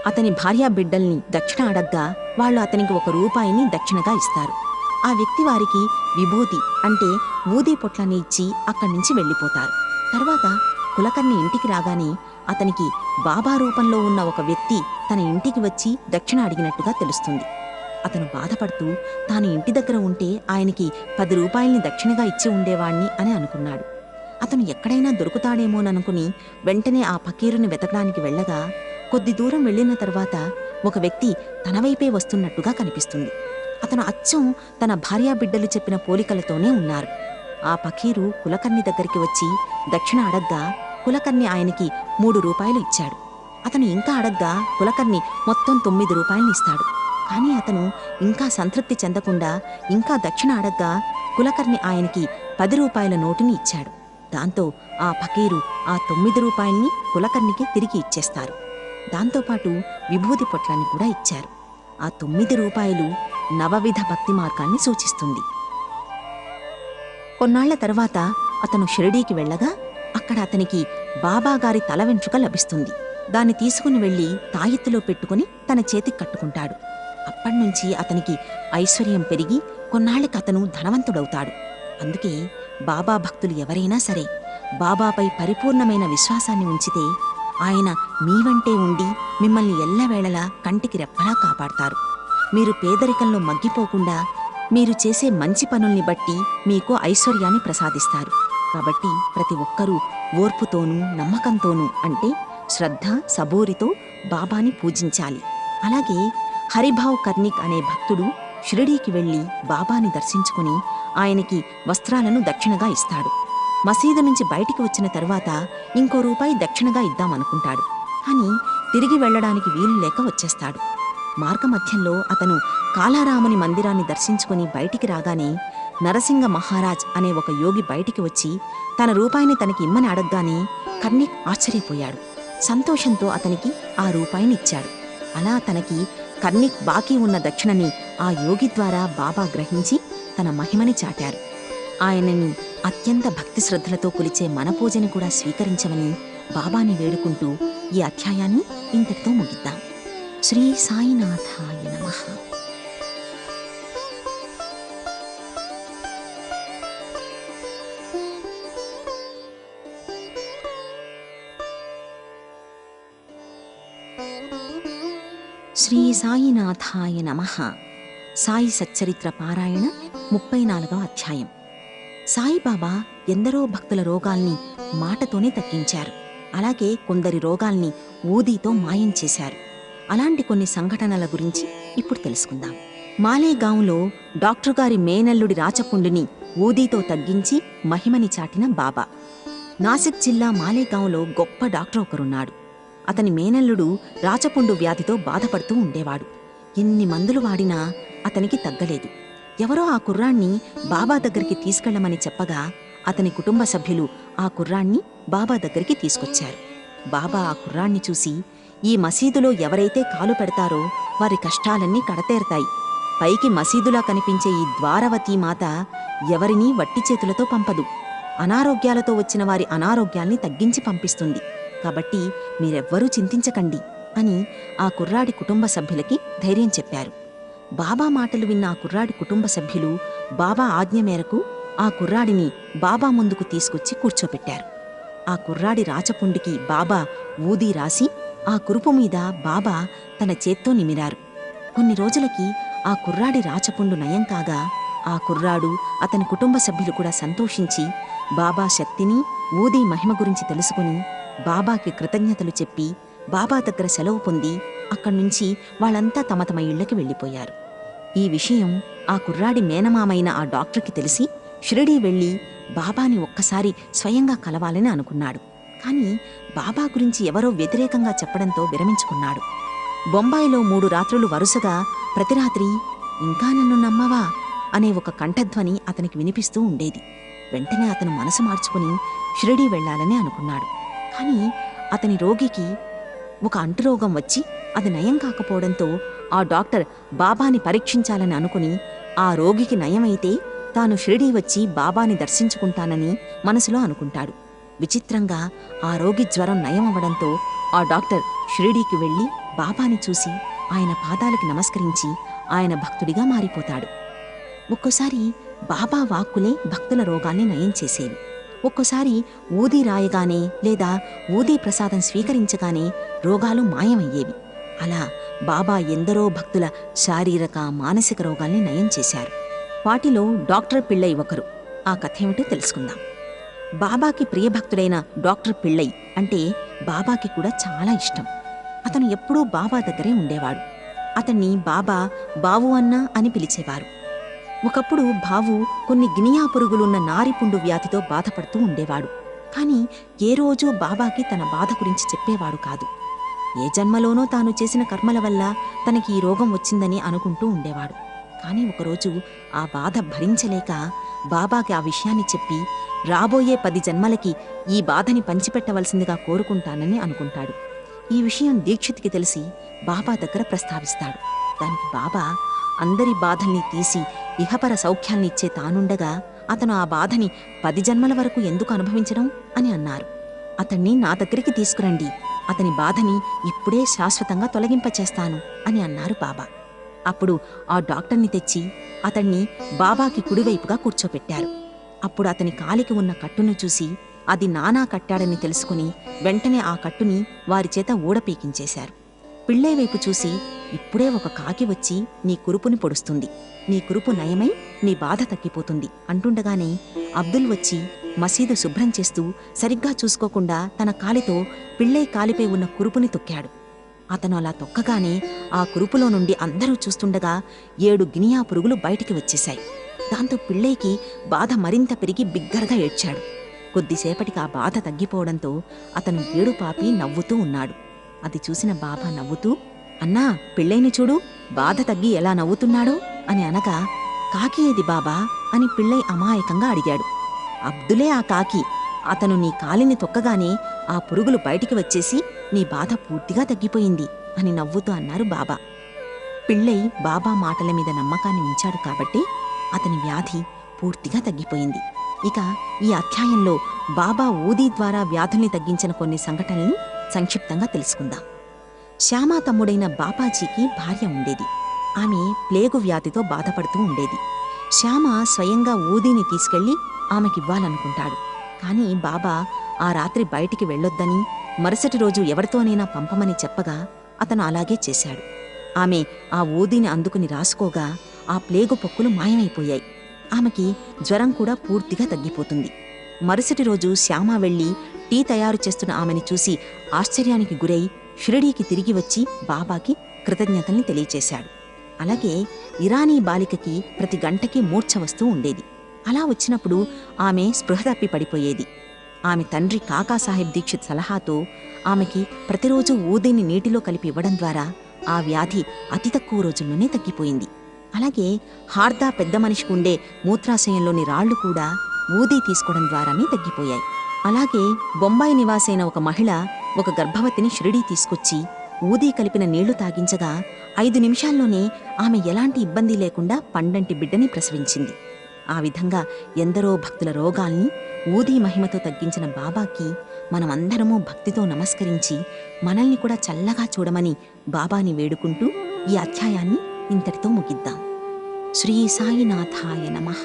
అతని భార్యాబిడ్డల్ని దక్షిణ అడగ్గా వాళ్ళు అతనికి ₹1 దక్షిణగా ఇస్తారు. ఆ వ్యక్తి వారికి విభూతి అంటే ఊదీ పొట్లని ఇచ్చి అక్కడి నుంచి వెళ్ళిపోతారు. తర్వాత కులకర్ణి ఇంటికి రాగానే అతనికి బాబా రూపంలో ఉన్న ఒక వ్యక్తి తన ఇంటికి వచ్చి దక్షిణ అడిగినట్టుగా తెలుస్తుంది. అతను బాధపడుతూ తాను ఇంటి దగ్గర ఉంటే ఆయనకి ₹10 దక్షిణగా ఇచ్చి ఉండేవాణ్ణి అని అనుకున్నాడు. అతను ఎక్కడైనా దొరుకుతాడేమోననుకుని వెంటనే ఆ ఫకీరుని వెతకడానికి వెళ్ళగా కొద్ది దూరం వెళ్లిన తర్వాత ఒక వ్యక్తి తన వైపే వస్తున్నట్టుగా కనిపిస్తుంది. అతను అచ్చం తన భార్యాబిడ్డలు చెప్పిన పోలికలతోనే ఉన్నారు. ఆ ఫకీరు కులకర్ణి దగ్గరికి వచ్చి దక్షిణ అడగ్గా కులకర్ణి ఆయనకి ₹3 ఇచ్చాడు. అతను ఇంకా అడగ్గా కులకర్ణి మొత్తం ₹9 ఇస్తాడు. కానీ అతను ఇంకా సంతృప్తి చెందకుండా ఇంకా దక్షిణ అడగ్గా కులకర్ణి ఆయనకి ₹10 నోటుని ఇచ్చాడు. దాంతో ఆ ఫకీరు ఆ ₹9 కులకర్ణికి తిరిగి ఇచ్చేస్తారు. దాంతోపాటు విభూతి పొట్లాన్ని కూడా ఇచ్చారు. ఆ ₹9 నవవిధ భక్తి మార్గాన్ని సూచిస్తుంది. కొన్నాళ్ల తర్వాత అతను షిరిడీకి వెళ్ళగా అక్కడ అతనికి బాబాగారి తల వెంట్రుక లభిస్తుంది. దాన్ని తీసుకుని వెళ్లి తాయెత్తులో పెట్టుకుని తన చేతికి కట్టుకుంటాడు. అప్పటినుంచి అతనికి ఐశ్వర్యం పెరిగి కొన్నాళ్లకి అతను ధనవంతుడవుతాడు. అందుకే బాబా భక్తులు ఎవరైనా సరే బాబాపై పరిపూర్ణమైన విశ్వాసాన్ని ఉంచితే ఆయన మీ వెంటే ఉండి మిమ్మల్ని ఎల్లవేళలా కంటికి రెప్పలా కాపాడతారు. మీరు పేదరికంలో మగ్గిపోకుండా మీరు చేసే మంచి పనుల్ని బట్టి మీకు ఐశ్వర్యాన్ని ప్రసాదిస్తారు. కాబట్టి ప్రతి ఒక్కరూ ఓర్పుతోనూ నమ్మకంతోనూ అంటే శ్రద్ధ సబూరితో బాబాని పూజించాలి. అలాగే హరిభావ్ కర్ణిక్ అనే భక్తుడు షిరిడీకి వెళ్లి బాబాని దర్శించుకుని ఆయనకి వస్త్రాలను దక్షిణగా ఇస్తాడు. మసీదు నుంచి బయటికి వచ్చిన తర్వాత ఇంకో ₹1 దక్షిణగా ఇద్దామనుకుంటాడు. కానీ తిరిగి వెళ్లడానికి వీలు లేక వచ్చేస్తాడు. మార్గమధ్యంలో అతను కాలారాముని మందిరాన్ని దర్శించుకుని బయటికి రాగానే నరసింగ మహారాజ్ అనే ఒక యోగి బయటికి వచ్చి తన ₹1 తనకి ఇమ్మని అడగ్గానే కర్ణిక్ ఆశ్చర్యపోయాడు. సంతోషంతో అతనికి ఆ ₹1 ఇచ్చాడు. అలా తనకి కర్ణిక్ బాకీ ఉన్న దక్షిణని ఆ యోగి ద్వారా బాబా గ్రహించి తన మహిమని చాటారు. ఆయనని అత్యంత భక్తి శ్రద్ధలతో కొలిచే మన పూజని కూడా స్వీకరించమని బాబాని వేడుకుంటూ ఈ అధ్యాయాన్ని ఇంతటితో ముగిద్దాం. శ్రీ సాయినాథాయ నమః. శ్రీ సాయినాథాయ నమః. సాయి సచ్చరిత్ర పారాయణ 34వ అధ్యాయం. సాయిబాబా ఎందరో భక్తుల రోగాల్ని మాటతోనే తగ్గించారు. అలాగే కొందరి రోగాల్ని ఊదీతో మాయం చేశారు. అలాంటి కొన్ని సంఘటనల గురించి ఇప్పుడు తెలుసుకుందాం. మాలేగాంలో డాక్టర్ గారి మేనల్లుడి రాచపుండుని ఊదీతో తగ్గించి మహిమని చాటిన బాబా. నాసిక్ జిల్లా మాలేగాంలో గొప్ప డాక్టర్ ఒకరున్నాడు. అతని మేనల్లుడు రాచపుండు వ్యాధితో బాధపడుతూ ఉండేవాడు. ఎన్ని మందులు వాడినా అతనికి తగ్గలేదు. ఎవరో ఆ కుర్రాణ్ణి బాబా దగ్గరికి తీసుకెళ్లమని చెప్పగా అతని కుటుంబ సభ్యులు ఆ కుర్రాణ్ణి బాబా దగ్గరికి తీసుకొచ్చారు. బాబా ఆ కుర్రాణ్ణి చూసి, ఈ మసీదులో ఎవరైతే కాలు పెడతారో వారి కష్టాలన్నీ కడతేరతాయి. పైకి మసీదులా కనిపించే ఈ ద్వారవతీ మాత ఎవరినీ వట్టి చేతులతో పంపదు. అనారోగ్యాలతో వచ్చిన వారి అనారోగ్యాల్ని తగ్గించి పంపిస్తుంది. కాబట్టి మీరెవ్వరూ చింతించకండి అని ఆ కుర్రాడి కుటుంబ సభ్యులకి ధైర్యం చెప్పారు. బాబా మాటలు విన్న ఆ కుర్రాడి కుటుంబ సభ్యులు బాబా ఆజ్ఞ మేరకు ఆ కుర్రాడిని బాబా ముందుకు తీసుకొచ్చి కూర్చోపెట్టారు. ఆ కుర్రాడి రాచపుండికి బాబా ఊదీ రాసి ఆ కురుపు మీద బాబా తన చేత్తో నిమిరారు. కొన్ని రోజులకి ఆ కుర్రాడి రాచపుండు నయం కాగా ఆ కుర్రాడు అతని కుటుంబ సభ్యులు కూడా సంతోషించి బాబా శక్తిని ఊదీ మహిమ గురించి తెలుసుకుని బాబాకి కృతజ్ఞతలు చెప్పి బాబా దగ్గర సెలవు పొంది అక్కడ్నుంచి వాళ్ళంతా తమ తమ ఇళ్లకి వెళ్ళిపోయారు. ఈ విషయం ఆ కుర్రాడి మేనమామైన ఆ డాక్టర్కి తెలిసి షిరిడీ వెళ్లి బాబాని ఒక్కసారి స్వయంగా కలవాలని అనుకున్నాడు. కానీ బాబా గురించి ఎవరో వ్యతిరేకంగా చెప్పడంతో విరమించుకున్నాడు. బొంబాయిలో 3 రాత్రులు వరుసగా ప్రతి రాత్రి ఇంకా నన్ను నమ్మవా అనే ఒక కంఠధ్వని అతనికి వినిపిస్తూ ఉండేది. వెంటనే అతను మనసు మార్చుకుని షిరిడీ వెళ్లాలని అనుకున్నాడు. కానీ అతని రోగికి ఒక అంటురోగం వచ్చి అది నయం కాకపోవడంతో ఆ డాక్టర్ బాబాని పరీక్షించాలని అనుకుని ఆ రోగికి నయమైతే తాను షిరిడీ వచ్చి బాబాని దర్శించుకుంటానని మనసులో అనుకుంటాడు. విచిత్రంగా ఆ రోగి జ్వరం నయమవ్వడంతో ఆ డాక్టర్ షిరిడీకి వెళ్ళి బాబాని చూసి ఆయన పాదాలకి నమస్కరించి ఆయన భక్తుడిగా మారిపోతాడు. ఒక్కోసారి బాబా వాక్కులే భక్తుల రోగాల్ని నయం చేసేవి. ఒక్కోసారి ఊదీ రాయగానే లేదా ఊదీ ప్రసాదం స్వీకరించగానే రోగాలు మాయమయ్యేవి. అలా బాబా ఎందరో భక్తుల శారీరక మానసిక రోగాల్ని నయం చేశారు. వాటిలో డాక్టర్ పిళ్ళై ఒకరు. ఆ కథేమిటో తెలుసుకుందాం. బాబాకి ప్రియభక్తుడైన డాక్టర్ పిళ్ళై అంటే బాబాకి కూడా చాలా ఇష్టం. అతను ఎప్పుడూ బాబా దగ్గరే ఉండేవాడు. అతన్ని బాబా బావు అన్నా అని పిలిచేవారు. ఒకప్పుడు బావు కొన్ని గినియా పురుగులున్న నారిపుండు వ్యాధితో బాధపడుతూ ఉండేవాడు. కాని ఏ రోజూ బాబాకి తన బాధ గురించి చెప్పేవాడు కాదు. ఏ జన్మలోనో తాను చేసిన కర్మల వల్ల తనకి ఈ రోగం వచ్చిందని అనుకుంటూ ఉండేవాడు. కాని ఒకరోజు ఆ బాధ భరించలేక బాబాకి ఆ విషయాన్ని చెప్పి రాబోయే 10 జన్మలకి ఈ బాధని పంచిపెట్టవలసిందిగా కోరుకుంటానని అనుకుంటాడు. ఈ విషయం దీక్షిత్కి తెలిసి బాబా దగ్గర ప్రస్తావిస్తాడు. దానికి బాబా అందరి బాధల్ని తీసి ఇహపర సౌఖ్యాల్ని ఇచ్చే తానుండగా అతను ఆ బాధని 10 జన్మల వరకు ఎందుకు అనుభవించడం అని అన్నారు. అతన్ని నా దగ్గరికి తీసుకురండి, అతని బాధని ఇప్పుడే శాశ్వతంగా తొలగింపచేస్తాను అని అన్నారు బాబా. అప్పుడు ఆ డాక్టర్ని తెచ్చి అతన్ని బాబాకి కుడివైపుగా కూర్చోపెట్టారు. అప్పుడు అతని కాలికి ఉన్న కట్టును చూసి అది నానా కట్టాడని తెలుసుకుని వెంటనే ఆ కట్టుని వారిచేత ఊడపీకించేశారు. పిళ్ళై వైపు చూసి, ఇప్పుడే ఒక కాకి వచ్చి నీ కురుపుని పొడుస్తుంది, నీ కురుపు నయమై నీ బాధ తగ్గిపోతుంది అంటుండగానే అబ్దుల్ వచ్చి మసీదు శుభ్రం చేస్తూ సరిగ్గా చూసుకోకుండా తన కాలితో పిళ్ళై కాలిపై ఉన్న కురుపుని తొక్కాడు. అతను అలా తొక్కగానే ఆ కురుపులో నుండి అందరూ చూస్తుండగా 7 గినియా పురుగులు బయటికి వచ్చేశాయి. దాంతో పిళ్ళైకి బాధ మరింత పెరిగి బిగ్గరగా ఏడ్చాడు. కొద్దిసేపటికి ఆ బాధ తగ్గిపోవడంతో అతను ఏడుపాపి నవ్వుతూ ఉన్నాడు. అది చూసిన బాబా నవ్వుతూ, అన్నా పిళ్ళైని చూడు, బాధ తగ్గి ఎలా నవ్వుతున్నాడో అని అనగా, కాకి ఏది బాబా అని పిళ్ళై అమాయకంగా అడిగాడు. అబ్దులే ఆ కాకి, అతను నీ కాలిని తొక్కగానే ఆ పురుగులు బయటికి వచ్చేసి నీ బాధ పూర్తిగా తగ్గిపోయింది అని నవ్వుతూ అన్నారు బాబా. పిళ్ళై బాబా మాటల మీద నమ్మకాన్ని ఉంచాడు కాబట్టి అతని వ్యాధి పూర్తిగా తగ్గిపోయింది. ఇక ఈ అధ్యాయంలో బాబా ఊదీ ద్వారా వ్యాధుల్ని తగ్గించిన కొన్ని సంఘటనల్ని సంక్షిప్తంగా తెలుసుకుందాం. శ్యామా తమ్ముడైన బాపాజీకి భార్య ఉండేది. ఆమె ప్లేగు వ్యాధితో బాధపడుతూ ఉండేది. శ్యామ స్వయంగా ఊదీని తీసుకెళ్లి ఆమెకివ్వాలనుకుంటాడు. కాని బాబా ఆ రాత్రి బయటికి వెళ్ళొద్దని, మరుసటి రోజు ఎవరితోనైనా పంపమని చెప్పగా అతను అలాగే చేశాడు. ఆమె ఆ ఊదీని అందుకుని రాసుకోగా ఆ ప్లేగు పొక్కులు మాయమైపోయాయి. ఆమెకి జ్వరం కూడా పూర్తిగా తగ్గిపోతుంది. మరుసటి రోజు శ్యామ వెళ్లి టీ తయారు చేస్తున్న ఆమెని చూసి ఆశ్చర్యానికి గురై షిరిడీకి తిరిగి వచ్చి బాబాకి కృతజ్ఞతల్ని తెలియచేశాడు. అలాగే ఇరానీ బాలికకి ప్రతి గంటకి మూర్ఛ వస్తూ ఉండేది. అలా వచ్చినప్పుడు ఆమె స్పృహ తప్పి పడిపోయేది. ఆమె తండ్రి కాకాసాహెబ్ దీక్షిత్ సలహాతో ఆమెకి ప్రతిరోజు ఊదీని నీటిలో కలిపి ఇవ్వడం ద్వారా ఆ వ్యాధి అతి తక్కువ రోజుల్లోనే తగ్గిపోయింది. అలాగే హార్దా పెద్ద మనిషికి ఉండే మూత్రాశయంలోని రాళ్లు కూడా ఊదీ తీసుకోవడం ద్వారానే తగ్గిపోయాయి. అలాగే బొంబాయి నివాసైన ఒక మహిళ ఒక గర్భవతిని షిరిడీ తీసుకొచ్చి ఊదీ కలిపిన నీళ్లు తాగించగా 5 నిమిషాల్లోనే ఆమె ఎలాంటి ఇబ్బంది లేకుండా పండంటి బిడ్డని ప్రసవించింది. ఆ విధంగా ఎందరో భక్తుల రోగాల్ని ఊదీ మహిమతో తగ్గించిన బాబాకి మనమందరమూ భక్తితో నమస్కరించి మనల్ని కూడా చల్లగా చూడమని బాబాని వేడుకుంటూ ఈ అధ్యాయాన్ని ఇంతటితో ముగిద్దాం. శ్రీ సాయినాథాయ నమః.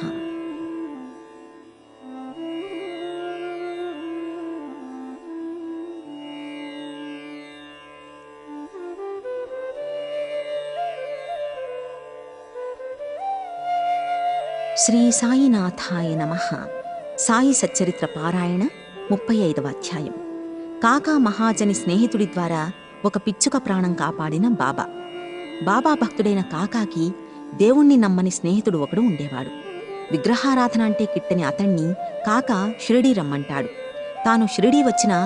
శ్రీ సాయినాథాయ నమః. సాయి సచ్చరిత్ర పారాయణ 35వ అధ్యాయం. కాకా మహాజని స్నేహితుడి ద్వారా ఒక పిచ్చుక ప్రాణం కాపాడిన బాబా. బాబా భక్తుడైన కాకాకి దేవుణ్ణి నమ్మని స్నేహితుడు ఒకడు ఉండేవాడు. విగ్రహారాధన అంటే కిట్టని అతణ్ణి కాకా షిరిడీ రమ్మంటాడు. తాను షిరిడీ వచ్చినా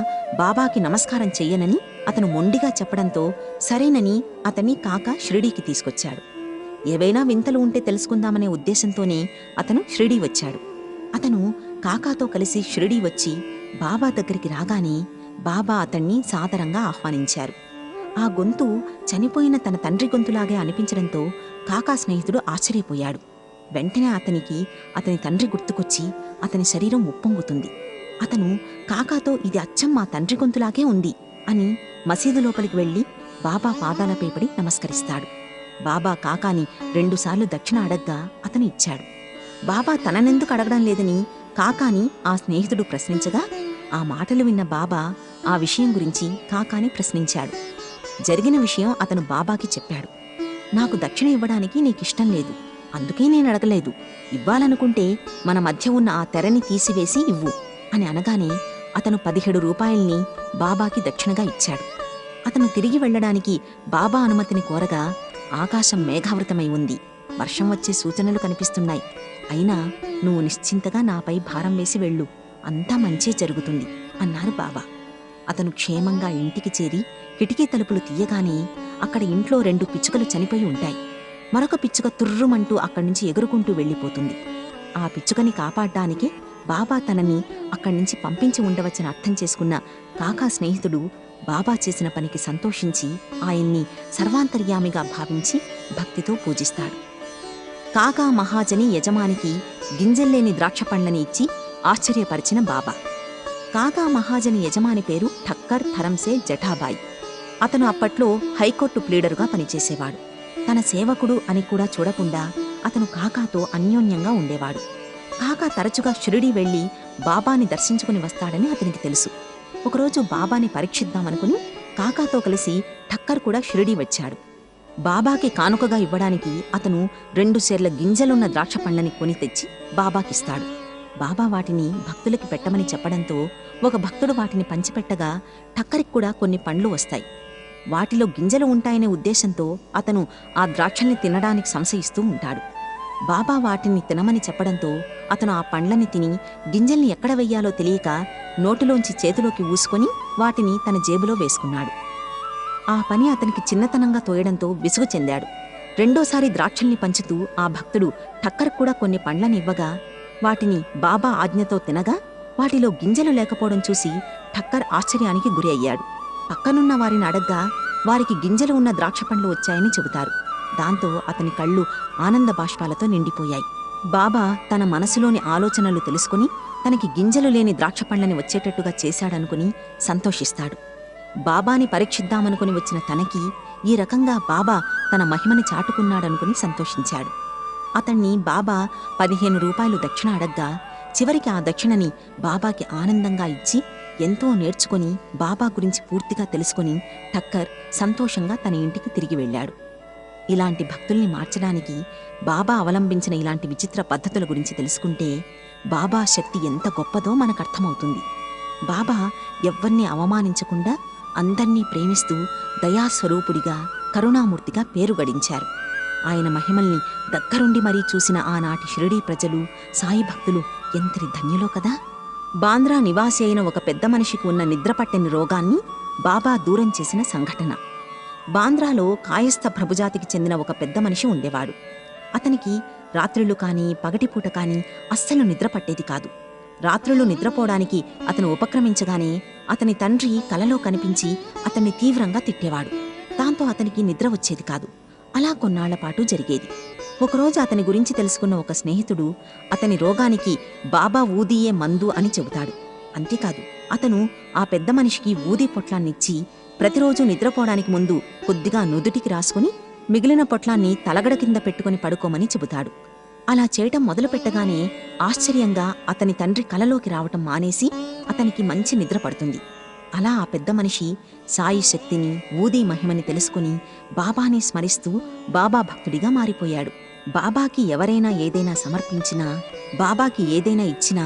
బాబాకి నమస్కారం చెయ్యనని అతను మొండిగా చెప్పడంతో సరేనని అతన్ని కాకా షిరిడీకి తీసుకొచ్చాడు. ఏవైనా వింతలు ఉంటే తెలుసుకుందామనే ఉద్దేశంతోనే అతను షిరిడీ వచ్చాడు. అతను కాకాతో కలిసి షిరిడీ వచ్చి బాబా దగ్గరికి రాగానే బాబా అతణ్ణి సాదరంగా ఆహ్వానించారు. ఆ గొంతు చనిపోయిన తన తండ్రి గొంతులాగే అనిపించడంతో కాకా స్నేహితుడు ఆశ్చర్యపోయాడు. వెంటనే అతని తండ్రి గుర్తుకొచ్చి అతని శరీరం ఉప్పొంగుతుంది. అతను కాకాతో ఇది అచ్చం మా తండ్రి గొంతులాగే ఉంది అని మసీదు లోపలికి వెళ్లి బాబా పాదాలపై పడి నమస్కరిస్తాడు. బాబా కాకాని 2 సార్లు దక్షిణ అడగ్గా అతను ఇచ్చాడు. బాబా తననెందుకు అడగడం లేదని కాకాని ఆ స్నేహితుడు ప్రశ్నించగా ఆ మాటలు విన్న బాబా ఆ విషయం గురించి కాకాని ప్రశ్నించాడు. జరిగిన విషయం అతను బాబాకి చెప్పాడు. నాకు దక్షిణ ఇవ్వడానికి నీకిష్టం లేదు, అందుకే నేను అడగలేదు. ఇవ్వాలనుకుంటే మన మధ్య ఉన్న ఆ తెరని తీసివేసి ఇవ్వు అని అనగానే అతను 17 రూపాయల్ని బాబాకి దక్షిణగా ఇచ్చాడు. అతను తిరిగి వెళ్లడానికి బాబా అనుమతిని కోరగా ఆకాశం మేఘావృతమై ఉంది, వర్షం వచ్చే సూచనలు కనిపిస్తున్నాయి. అయినా నువ్వు నిశ్చింతగా నాపై భారం వేసి వెళ్ళు, అంతా మంచే జరుగుతుంది అన్నారు బాబా. అతను క్షేమంగా ఇంటికి చేరి కిటికీ తలుపులు తీయగానే అక్కడ ఇంట్లో 2 పిచ్చుకలు చనిపోయి ఉంటాయి. మరొక పిచ్చుక తుర్రుమంటూ అక్కడి నుంచి ఎగురుకుంటూ వెళ్ళిపోతుంది. ఆ పిచ్చుకని కాపాడ్డానికి బాబా తనని అక్కడి నుంచి పంపించి ఉండవచ్చని అర్థం చేసుకున్న కాకా స్నేహితుడు బాబా చేసిన పనికి సంతోషించి ఆయన్ని సర్వాంతర్యామిగా భావించి భక్తితో పూజిస్తాడు. కాకా మహాజని యజమానికి గింజల్లేని ద్రాక్ష పండ్లని ఇచ్చి ఆశ్చర్యపరిచిన బాబా. కాకా మహాజని యజమాని పేరు ఠక్కర్ ధరంసే జఠాబాయి. అతను అప్పట్లో హైకోర్టు ప్లీడరుగా పనిచేసేవాడు. తన సేవకుడు అని కూడా చూడకుండా అతను కాకాతో అన్యోన్యంగా ఉండేవాడు. కాకా తరచుగా షిరిడీ వెళ్లి బాబాని దర్శించుకుని వస్తాడని అతనికి తెలుసు. ఒకరోజు బాబాని పరీక్షిద్దామనుకుని కాకాతో కలిసి ఠక్కర్ కూడా షిరిడీ వచ్చాడు. బాబాకి కానుకగా ఇవ్వడానికి అతను 2 సేర్ల గింజలున్న ద్రాక్ష పండ్లని కొని తెచ్చి బాబాకిస్తాడు. బాబా వాటిని భక్తులకి పెట్టమని చెప్పడంతో ఒక భక్తుడు వాటిని పంచిపెట్టగా ఠక్కరికి కూడా కొన్ని పండ్లు వస్తాయి. వాటిలో గింజలు ఉంటాయనే ఉద్దేశంతో అతను ఆ ద్రాక్షల్ని తినడానికి సంశయిస్తూ ఉంటాడు. బాబా వాటిని తినమని చెప్పడంతో అతను ఆ పండ్లని తిని గింజల్ని ఎక్కడ వెయ్యాలో తెలియక నోటిలోంచి చేతిలోకి ఊసుకొని వాటిని తన జేబులో వేసుకున్నాడు. ఆ పని అతనికి చిన్నతనంగా తోయడంతో విసుగు చెందాడు. రెండోసారి ద్రాక్షల్ని పంచుతూ ఆ భక్తుడు ఠక్కర్ కూడా కొన్ని పండ్లని ఇవ్వగా వాటిని బాబా ఆజ్ఞతో తినగా వాటిలో గింజలు లేకపోవడం చూసి ఠక్కర్ ఆశ్చర్యానికి గురి అయ్యాడు. పక్కనున్న వారిని అడగ్గా వారికి గింజలు ఉన్న ద్రాక్ష పండ్లు వచ్చాయని చెబుతారు. దాంతో అతని కళ్ళు ఆనంద బాష్పాలతో నిండిపోయాయి. బాబా తన మనసులోని ఆలోచనలు తెలుసుకుని తనకి గింజలు లేని ద్రాక్ష పండ్లని వచ్చేటట్టుగా చేశాడనుకుని సంతోషిస్తాడు. బాబాని పరీక్షిద్దామనుకుని వచ్చిన తనకి ఈ రకంగా బాబా తన మహిమని చాటుకున్నాడనుకుని సంతోషించాడు. అతన్ని బాబా 15 రూపాయలు దక్షిణ అడగ్గా చివరికి ఆ దక్షిణని బాబాకి ఆనందంగా ఇచ్చి ఎంతో నేర్చుకుని బాబా గురించి పూర్తిగా తెలుసుకుని ఠక్కర్ సంతోషంగా తన ఇంటికి తిరిగి వెళ్ళాడు. ఇలాంటి భక్తుల్ని మార్చడానికి బాబా అవలంబించిన ఇలాంటి విచిత్ర పద్ధతుల గురించి తెలుసుకుంటే బాబా శక్తి ఎంత గొప్పదో మనకర్థమవుతుంది. బాబా ఎవ్వర్నీ అవమానించకుండా అందర్నీ ప్రేమిస్తూ దయాస్వరూపుడిగా కరుణామూర్తిగా పేరు గడించారు. ఆయన మహిమల్ని దగ్గరుండి మరీ చూసిన ఆనాటి షిరిడీ ప్రజలు, సాయి భక్తులు ఎంతటి ధన్యులో కదా. బాంద్రా నివాసి అయిన ఒక పెద్ద మనిషికి ఉన్న నిద్రపట్టని రోగాన్ని బాబా దూరం చేసిన సంఘటన. బాంద్రాలో కాయస్థ ప్రభుజాతికి చెందిన ఒక పెద్ద మనిషి ఉండేవాడు. అతనికి రాత్రులు కానీ పగటిపూట కానీ అస్సలు నిద్ర పట్టేది కాదు. రాత్రులు నిద్రపోవడానికి అతను ఉపక్రమించగానే అతని తండ్రి కలలో కనిపించి అతన్ని తీవ్రంగా తిట్టేవాడు. దాంతో అతనికి నిద్ర వచ్చేది కాదు. అలా కొన్నాళ్లపాటు జరిగేది. ఒకరోజు అతని గురించి తెలుసుకున్న ఒక స్నేహితుడు అతని రోగానికి బాబా ఊదియే మందు అని చెబుతాడు. అంతేకాదు, అతను ఆ పెద్ద మనిషికి ఊదీ పొట్లాన్నిచ్చి ప్రతిరోజు నిద్రపోవడానికి ముందు కొద్దిగా నుదుటికి రాసుకుని మిగిలిన పొట్లాన్ని తలగడ కింద పెట్టుకుని పడుకోమని చెబుతాడు. అలా చేయటం మొదలుపెట్టగానే ఆశ్చర్యంగా అతని తండ్రి కలలోకి రావటం మానేసి అతనికి మంచి నిద్ర పడుతుంది. అలా ఆ పెద్ద మనిషి సాయి శక్తిని, ఊదీ మహిమని తెలుసుకుని బాబాని స్మరిస్తూ బాబా భక్తుడిగా మారిపోయాడు. బాబాకి ఎవరైనా ఏదైనా సమర్పించినా, బాబాకి ఏదైనా ఇచ్చినా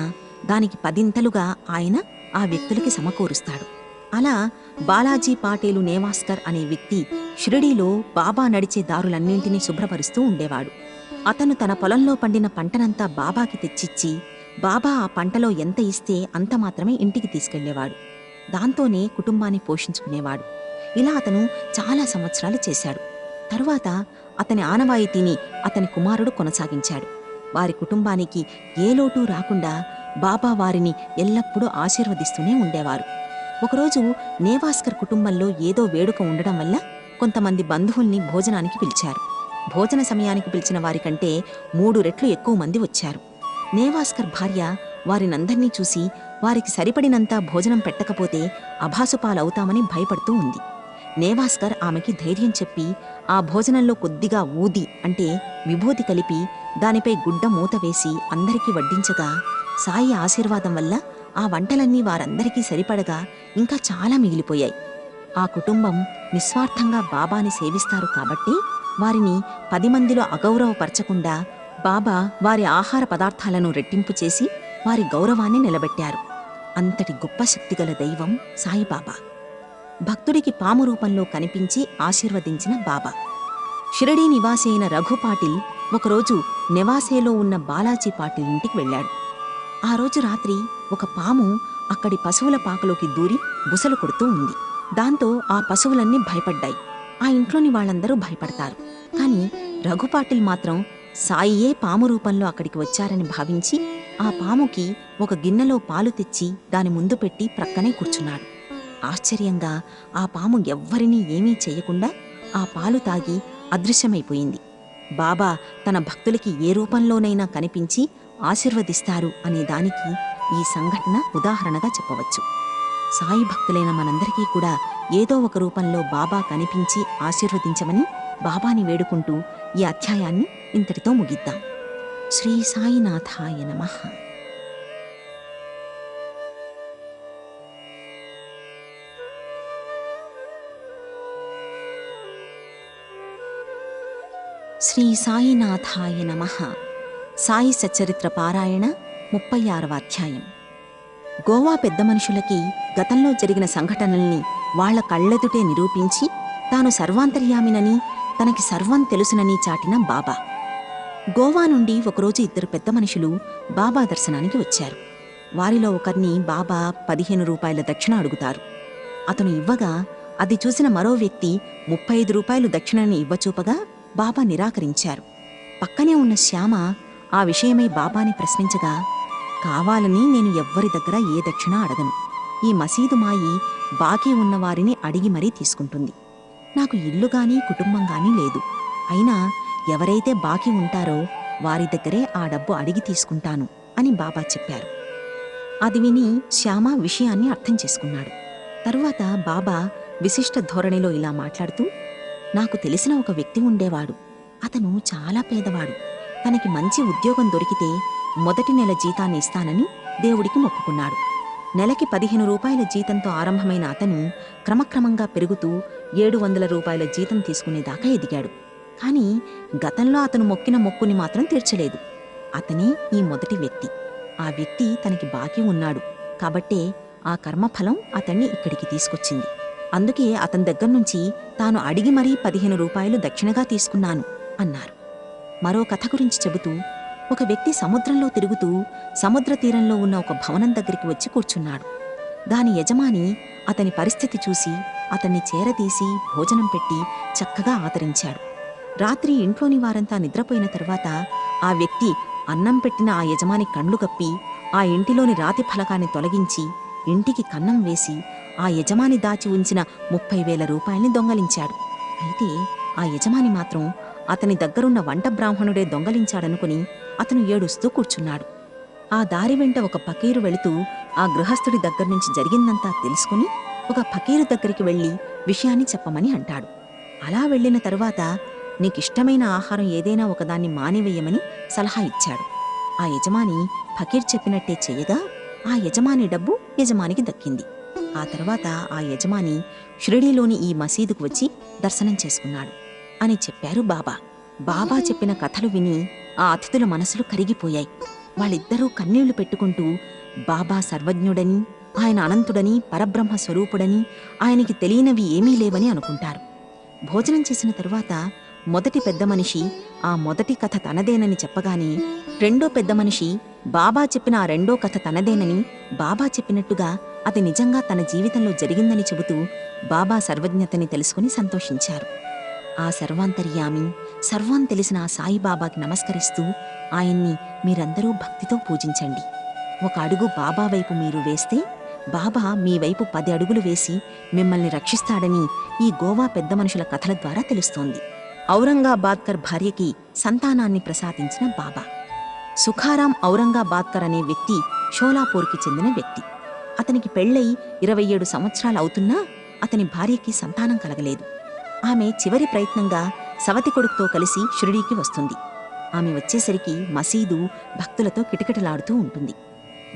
దానికి 10ంతలుగా ఆయన ఆ వ్యక్తులకి సమకూరుస్తాడు. అలా బాలాజీ పాటేలు నేవాస్కర్ అనే వ్యక్తి షిరిడీలో బాబా నడిచే దారులన్నింటినీ శుభ్రపరుస్తూ ఉండేవాడు. అతను తన పొలంలో పండిన పంటనంతా బాబాకి తెచ్చిచ్చి బాబా ఆ పంటలో ఎంత ఇస్తే అంత మాత్రమే ఇంటికి తీసుకెళ్లేవాడు. దాంతోనే కుటుంబాన్ని పోషించుకునేవాడు. ఇలా అతను చాలా సంవత్సరాలు చేశాడు. తరువాత అతని ఆనవాయితీని అతని కుమారుడు కొనసాగించాడు. వారి కుటుంబానికి ఏ లోటు రాకుండా బాబా వారిని ఎల్లప్పుడూ ఆశీర్వదిస్తూనే ఉండేవారు. ఒకరోజు నేవాస్కర్ కుటుంబంలో ఏదో వేడుక ఉండడం వల్ల కొంతమంది బంధువుల్ని భోజనానికి పిలిచారు. భోజన సమయానికి పిలిచిన వారికంటే 3 రెట్లు ఎక్కువ మంది వచ్చారు. నేవాస్కర్ భార్య వారినందర్నీ చూసి వారికి సరిపడినంత భోజనం పెట్టకపోతే అభాసుపాలవుతామని భయపడుతూ ఉంది. నేవాస్కర్ ఆమెకి ధైర్యం చెప్పి ఆ భోజనంలో కొద్దిగా ఊది అంటే విభూతి కలిపి దానిపై గుడ్డ మూత వేసి అందరికీ వడ్డించగా సాయి ఆశీర్వాదం వల్ల ఆ వంటలన్నీ వారందరికీ సరిపడగా ఇంకా చాలా మిగిలిపోయాయి. ఆ కుటుంబం నిస్వార్థంగా బాబాని సేవిస్తారు కాబట్టి వారిని 10 మందిలో అగౌరవపరచకుండా బాబా వారి ఆహార పదార్థాలను రెట్టింపు చేసి వారి గౌరవాన్ని నిలబెట్టారు. అంతటి గొప్ప శక్తిగల దైవం సాయిబాబా. భక్తుడికి పాము రూపంలో కనిపించి ఆశీర్వదించిన బాబా. షిరిడీ నివాసి అయిన రఘు పాటిల్ ఒకరోజు నెవాసేలో ఉన్న బాలాజీ పాటిల్ ఇంటికి వెళ్ళాడు. ఆ రోజు రాత్రి ఒక పాము అక్కడి పశువుల పాకలోకి దూరి బుసలు కొడుతూ ఉంది. దాంతో ఆ పశువులన్నీ భయపడ్డాయి. ఆ ఇంట్లోని వాళ్ళందరూ భయపడతారు. కాని రఘుపాటిల్ మాత్రం సాయియే పాము రూపంలో అక్కడికి వచ్చారని భావించి ఆ పాముకి ఒక గిన్నెలో పాలు తెచ్చి దాని ముందు పెట్టి ప్రక్కనే కూర్చున్నాడు. ఆశ్చర్యంగా ఆ పాము ఎవ్వరినీ ఏమీ చెయ్యకుండా ఆ పాలు తాగి అదృశ్యమైపోయింది. బాబా తన భక్తులకి ఏ రూపంలోనైనా కనిపించి ఆశీర్వదిస్తారు అనే దానికి ఈ సంఘటన ఉదాహరణగా చెప్పవచ్చు. సాయి భక్తులైన మనందరికీ కూడా ఏదో ఒక రూపంలో బాబా కనిపించి ఆశీర్వదించమని బాబాని వేడుకుంటూ ఈ అధ్యాయాన్ని ఇంతటితో ముగిద్దాం. శ్రీ సాయినాథాయ నమః. శ్రీ సాయినాథాయ నమః. సాయి సచ్చరిత్ర పారాయణ 36వ అధ్యాయం. గోవా పెద్ద మనుషులకి గతంలో జరిగిన సంఘటనల్ని వాళ్ల కళ్ళెదుటే నిరూపించి తాను సర్వాంతర్యామినని తనకి సర్వం తెలుసునని చాటిన బాబా. గోవా నుండి ఒకరోజు 2 పెద్ద మనుషులు బాబా దర్శనానికి వచ్చారు. వారిలో ఒకరిని బాబా 15 రూపాయల దక్షిణ అడుగుతారు. అతను ఇవ్వగా అది చూసిన మరో వ్యక్తి 35 రూపాయలు దక్షిణని ఇవ్వచూపగా బాబా నిరాకరించారు. పక్కనే ఉన్న శ్యామ ఆ విషయమై బాబాని ప్రశ్నించగా, కావాలని నేను ఎవ్వరి దగ్గర ఏ దక్షిణ అడగను. ఈ మసీదు మాయి బాకీ ఉన్నవారిని అడిగి మరీ తీసుకుంటుంది. నాకు ఇల్లుగాని కుటుంబంగానీ లేదు. అయినా ఎవరైతే బాకీ ఉంటారో వారి దగ్గరే ఆ డబ్బు అడిగి తీసుకుంటాను అని బాబా చెప్పారు. అది విని శ్యామ విషయాన్ని అర్థం చేసుకున్నాడు. తరువాత బాబా విశిష్ట ధోరణిలో ఇలా మాట్లాడుతూ, నాకు తెలిసిన ఒక వ్యక్తి ఉండేవాడు. అతను చాలా పేదవాడు. తనకి మంచి ఉద్యోగం దొరికితే మొదటి నెల జీతాన్ని ఇస్తానని దేవుడికి మొక్కుకున్నాడు. నెలకి 15 రూపాయల జీతంతో ఆరంభమైన అతను క్రమక్రమంగా పెరుగుతూ 700 రూపాయల జీతం తీసుకునేదాకా ఎదిగాడు. కాని గతంలో అతను మొక్కిన మొక్కుని మాత్రం తీర్చలేదు. అతనే ఈ మొదటి వ్యక్తి. ఆ వ్యక్తి తనకి బాకీ ఉన్నాడు కాబట్టే ఆ కర్మఫలం అతన్ని ఇక్కడికి తీసుకొచ్చింది. అందుకే అతని దగ్గర్నుంచి తాను అడిగి మరీ 15 రూపాయలు దక్షిణగా తీసుకున్నాను అన్నారు. మరో కథ గురించి చెబుతూ, ఒక వ్యక్తి సముద్రంలో తిరుగుతూ సముద్ర తీరంలో ఉన్న ఒక భవనం దగ్గరికి వచ్చి కూర్చున్నాడు. దాని యజమాని అతని పరిస్థితి చూసి అతన్ని చేరదీసి భోజనం పెట్టి చక్కగా ఆదరించాడు. రాత్రి ఇంట్లోని వారంతా నిద్రపోయిన తర్వాత ఆ వ్యక్తి అన్నం పెట్టిన ఆ యజమాని కండ్లు కప్పి ఆ ఇంటిలోని రాతి ఫలకాన్ని తొలగించి ఇంటికి కన్నం వేసి ఆ యజమాని దాచి ఉంచిన 30,000 రూపాయల్ని దొంగలించాడు. అయితే ఆ యజమాని మాత్రం అతని దగ్గరున్న వంట బ్రాహ్మణుడే దొంగలించాడనుకుని అతను ఏడుస్తూ కూర్చున్నాడు. ఆ దారి వెంట ఒక ఫకీరు వెళుతూ ఆ గృహస్థుడి దగ్గర్నుంచి జరిగిందంతా తెలుసుకుని ఒక ఫకీరు దగ్గరికి వెళ్లి విషయాన్ని చెప్పమని అంటాడు. అలా వెళ్లిన తరువాత నీకిష్టమైన ఆహారం ఏదైనా ఒకదాన్ని మానివేయమని సలహా ఇచ్చాడు. ఆ యజమాని ఫకీర్ చెప్పినట్టే చెయ్యగా ఆ యజమాని డబ్బు యజమానికి దక్కింది. ఆ తర్వాత ఆ యజమాని షిరిడీలోని ఈ మసీదుకు వచ్చి దర్శనం చేసుకున్నాడు అని చెప్పారు బాబా. బాబా చెప్పిన కథలు విని ఆ అతిథుల మనసులు కరిగిపోయాయి. వాళ్ళిద్దరూ కన్నీళ్లు పెట్టుకుంటూ బాబా సర్వజ్ఞుడని, ఆయన అనంతుడని, పరబ్రహ్మ స్వరూపుడని, ఆయనకి తెలియనివి ఏమీ లేవని అనుకుంటారు. భోజనం చేసిన తరువాత మొదటి పెద్ద మనిషి ఆ మొదటి కథ తనదేనని చెప్పగానే రెండో పెద్ద మనిషి బాబా చెప్పిన ఆ రెండో కథ తనదేనని, బాబా చెప్పినట్టుగా అది నిజంగా తన జీవితంలో జరిగిందని చెబుతూ బాబా సర్వజ్ఞతని తెలుసుకుని సంతోషించారు. ఆ సర్వాంతర్యామి, సర్వం తెలిసిన ఆ సాయిబాబాకి నమస్కరిస్తూ ఆయన్ని మీరందరూ భక్తితో పూజించండి. ఒక అడుగు బాబా వైపు మీరు వేస్తే బాబా మీ వైపు 10 అడుగులు వేసి మిమ్మల్ని రక్షిస్తాడని ఈ గోవా పెద్ద మనుషుల కథల ద్వారా తెలుస్తోంది. ఔరంగాబాద్కర్ భార్యకి సంతానాన్ని ప్రసాదించిన బాబా. సుఖారాం ఔరంగాబాద్కర్ అనే వ్యక్తి షోలాపూర్కి చెందిన వ్యక్తి. అతనికి పెళ్ళై 27 సంవత్సరాలు అవుతున్నా అతని భార్యకి సంతానం కలగలేదు. ఆమె చివరి ప్రయత్నంగా సవతి కొడుకుతో కలిసి షిరిడీకి వస్తుంది. ఆమె వచ్చేసరికి మసీదు భక్తులతో కిటకిటలాడుతూ ఉంటుంది.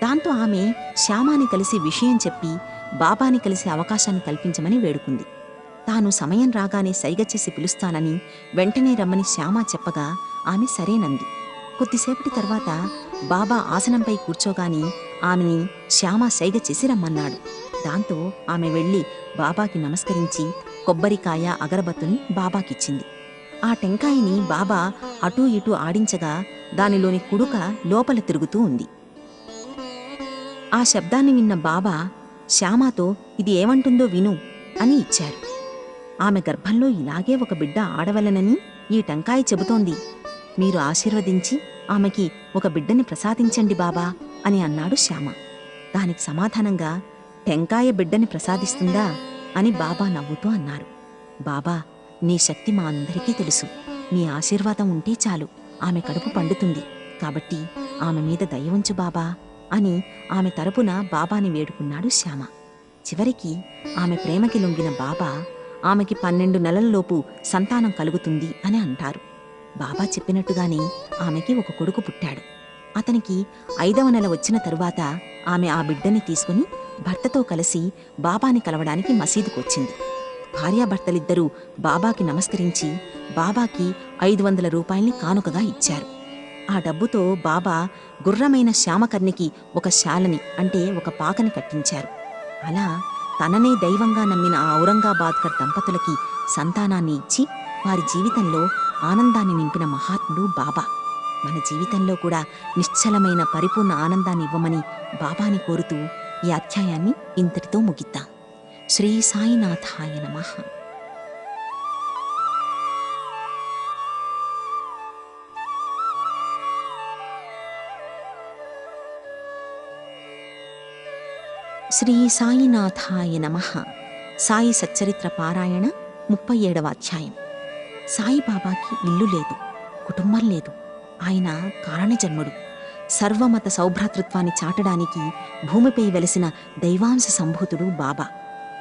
దాంతో ఆమె శ్యామాని కలిసి విషయం చెప్పి బాబాని కలిసే అవకాశాన్ని కల్పించమని వేడుకుంది. తాను సమయం రాగానే సైగ చేసి పిలుస్తానని వెంటనే రమ్మని శ్యామ చెప్పగా ఆమె సరేనంది. కొద్దిసేపటి తర్వాత బాబా ఆసనంపై కూర్చోగాని ఆమెని శ్యామ సైగ చేసి రమ్మన్నాడు. దాంతో ఆమె వెళ్ళి బాబాకి నమస్కరించి కొబ్బరికాయ అగరబత్తుని బాబాకిచ్చింది. ఆ టెంకాయని బాబా అటూ ఇటూ ఆడించగా దానిలోని కుడుక లోపల తిరుగుతూ ఉంది. ఆ శబ్దాన్ని విన్న బాబా శ్యామతో ఇది ఏమంటుందో విను అని ఇచ్చారు. ఆమె గర్భంలో ఇలాగే ఒక బిడ్డ ఆడవలనని ఈ టెంకాయ చెబుతోంది. మీరు ఆశీర్వదించి ఆమెకి ఒక బిడ్డని ప్రసాదించండి బాబా అని అన్నాడు శ్యామ. దానికి సమాధానంగా టెంకాయ బిడ్డని ప్రసాదిస్తుందా అని బాబా నవ్వుతూ అన్నారు. బాబా, నీ శక్తి మా అందరికీ తెలుసు. నీ ఆశీర్వాదం ఉంటే చాలు ఆమె కడుపు పండుతుంది. కాబట్టి ఆమె మీద దయ ఉంచు బాబా అని ఆమె తరపున బాబాని వేడుకున్నాడు శ్యామ. చివరికి ఆమె ప్రేమకి లొంగిన బాబా ఆమెకి 12 నెలలలోపు సంతానం కలుగుతుంది అని అంటారు. బాబా చెప్పినట్టుగానే ఆమెకి ఒక కొడుకు పుట్టాడు. అతనికి 5వ నెల వచ్చిన తరువాత ఆమె ఆ బిడ్డని తీసుకుని భర్తతో కలిసి బాబాని కలవడానికి మసీదుకొచ్చింది. భార్యాభర్తలిద్దరూ బాబాకి నమస్కరించి బాబాకి 500 రూపాయల్ని కానుకగా ఇచ్చారు. ఆ డబ్బుతో బాబా గుర్రమైన శ్యామకర్ణికి ఒక శాలని అంటే ఒక పాకని కట్టించారు. అలా తననే దైవంగా నమ్మిన ఆ ఔరంగాబాద్కర్ దంపతులకి సంతానాన్ని ఇచ్చి వారి జీవితంలో ఆనందాన్ని నింపిన మహాత్ముడు బాబా. మన జీవితంలో కూడా నిశ్చలమైన పరిపూర్ణ ఆనందాన్ని ఇవ్వమని బాబాని కోరుతూ ఈ అధ్యాయాన్ని ఇంతటితో ముగిద్దాం. శ్రీ సాయినాథాయ నమః. శ్రీ సాయినాథాయ నమః. సాయి సచ్చరిత్ర పారాయణ 37వ అధ్యాయం. సాయిబాబాకి ఇల్లు లేదు, కుటుంబం లేదు. ఆయన కారణజన్ముడు. సర్వమత సౌభ్రాతృత్వాన్ని చాటడానికి భూమిపై వెలసిన దైవాంశ సంభూతుడు బాబా.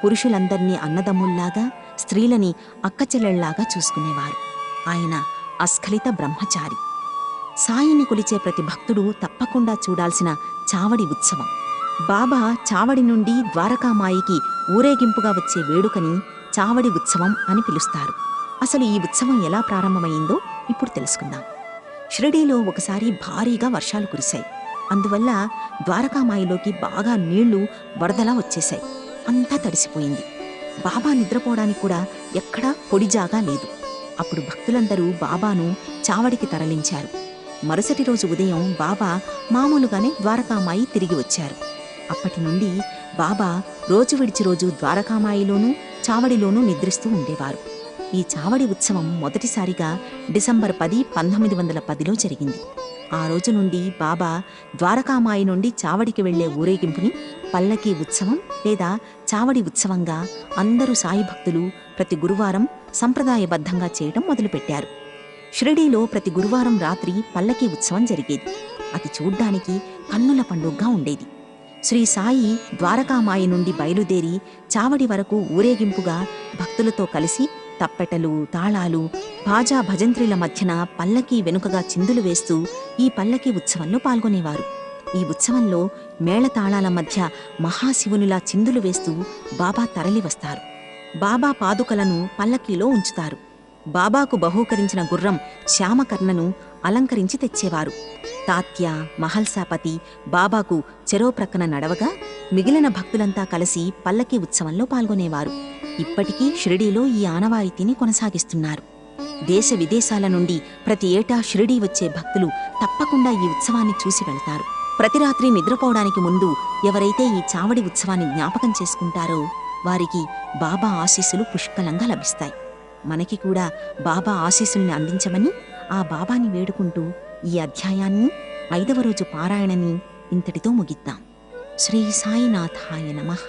పురుషులందర్నీ అన్నదమ్ముల్లాగా, స్త్రీలని అక్కచెల్లెళ్లాగా చూసుకునేవారు. ఆయన అస్ఖలిత బ్రహ్మచారి. సాయిని కొలిచే ప్రతి భక్తుడు తప్పకుండా చూడాల్సిన చావడి ఉత్సవం. బాబా చావడి నుండి ద్వారకామాయికి ఊరేగింపుగా వచ్చే వేడుకని చావడి ఉత్సవం అని పిలుస్తారు. అసలు ఈ ఉత్సవం ఎలా ప్రారంభమైందో ఇప్పుడు తెలుసుకుందాం. షిరిడీలో ఒకసారి భారీగా వర్షాలు కురిశాయి. అందువల్ల ద్వారకామాయిలోకి బాగా నీళ్లు వరదలా వచ్చేశాయి. అంతా తడిసిపోయింది. బాబా నిద్రపోవడానికి కూడా ఎక్కడా పొడిజాగా లేదు. అప్పుడు భక్తులందరూ బాబాను చావడికి తరలించారు. మరుసటి రోజు ఉదయం బాబా మామూలుగానే ద్వారకామాయి తిరిగి వచ్చారు. అప్పటి నుండి బాబా రోజు విడిచి రోజు ద్వారకామాయిలోనూ చావడిలోనూ నిద్రిస్తూ ఉండేవారు. ఈ చావడి ఉత్సవం మొదటిసారిగా డిసెంబర్ 10, 1910లో జరిగింది. ఆ రోజు నుండి బాబా ద్వారకామాయి నుండి చావడికి వెళ్లే ఊరేగింపుని పల్లకీ ఉత్సవం లేదా చావడి ఉత్సవంగా అందరూ సాయి భక్తులు ప్రతి గురువారం సంప్రదాయబద్ధంగా చేయడం మొదలుపెట్టారు. షిరిడీలో ప్రతి గురువారం రాత్రి పల్లకీ ఉత్సవం జరిగేది. అది చూడ్డానికి కన్నుల పండుగగా ఉండేది. శ్రీ సాయి ద్వారకామాయి నుండి బయలుదేరి చావడి వరకు ఊరేగింపుగా భక్తులతో కలిసి తప్పెటలు, తాళాలు, బాజా భజంత్రీల మధ్యన పల్లకీ వెనుకగా చిందులు వేస్తూ ఈ పల్లకీ ఉత్సవంలో పాల్గొనేవారు. ఈ ఉత్సవంలో మేళతాళాల మధ్య మహాశివునిలా చిందులు వేస్తూ బాబా తరలి వస్తారు. బాబా పాదుకలను పల్లకీలో ఉంచుతారు. బాబాకు బహూకరించిన గుర్రం శ్యామకర్ణను అలంకరించి తెచ్చేవారు. తాత్య, మహల్సాపతి బాబాకు చెరో ప్రక్కన నడవగా మిగిలిన భక్తులంతా కలిసి పల్లకీ ఉత్సవంలో పాల్గొనేవారు. ఇప్పటికీ షిరిడీలో ఈ ఆనవాయితీని కొనసాగిస్తున్నారు. దేశ విదేశాల నుండి ప్రతి ఏటా షిరిడీ వచ్చే భక్తులు తప్పకుండా ఈ ఉత్సవాన్ని చూసి వెళ్తారు. ప్రతి రాత్రి నిద్రపోవడానికి ముందు ఎవరైతే ఈ చావడి ఉత్సవాన్ని జ్ఞాపకం చేసుకుంటారో వారికి బాబా ఆశీస్సులు పుష్కలంగా లభిస్తాయి. మనకి కూడా బాబా ఆశీస్సుల్ని అందించమని ఆ బాబాని వేడుకుంటూ ఈ అధ్యాయాన్ని 5వ రోజు పారాయణని ఇంతటితో ముగిద్దాం. శ్రీ సాయినాథాయ నమః.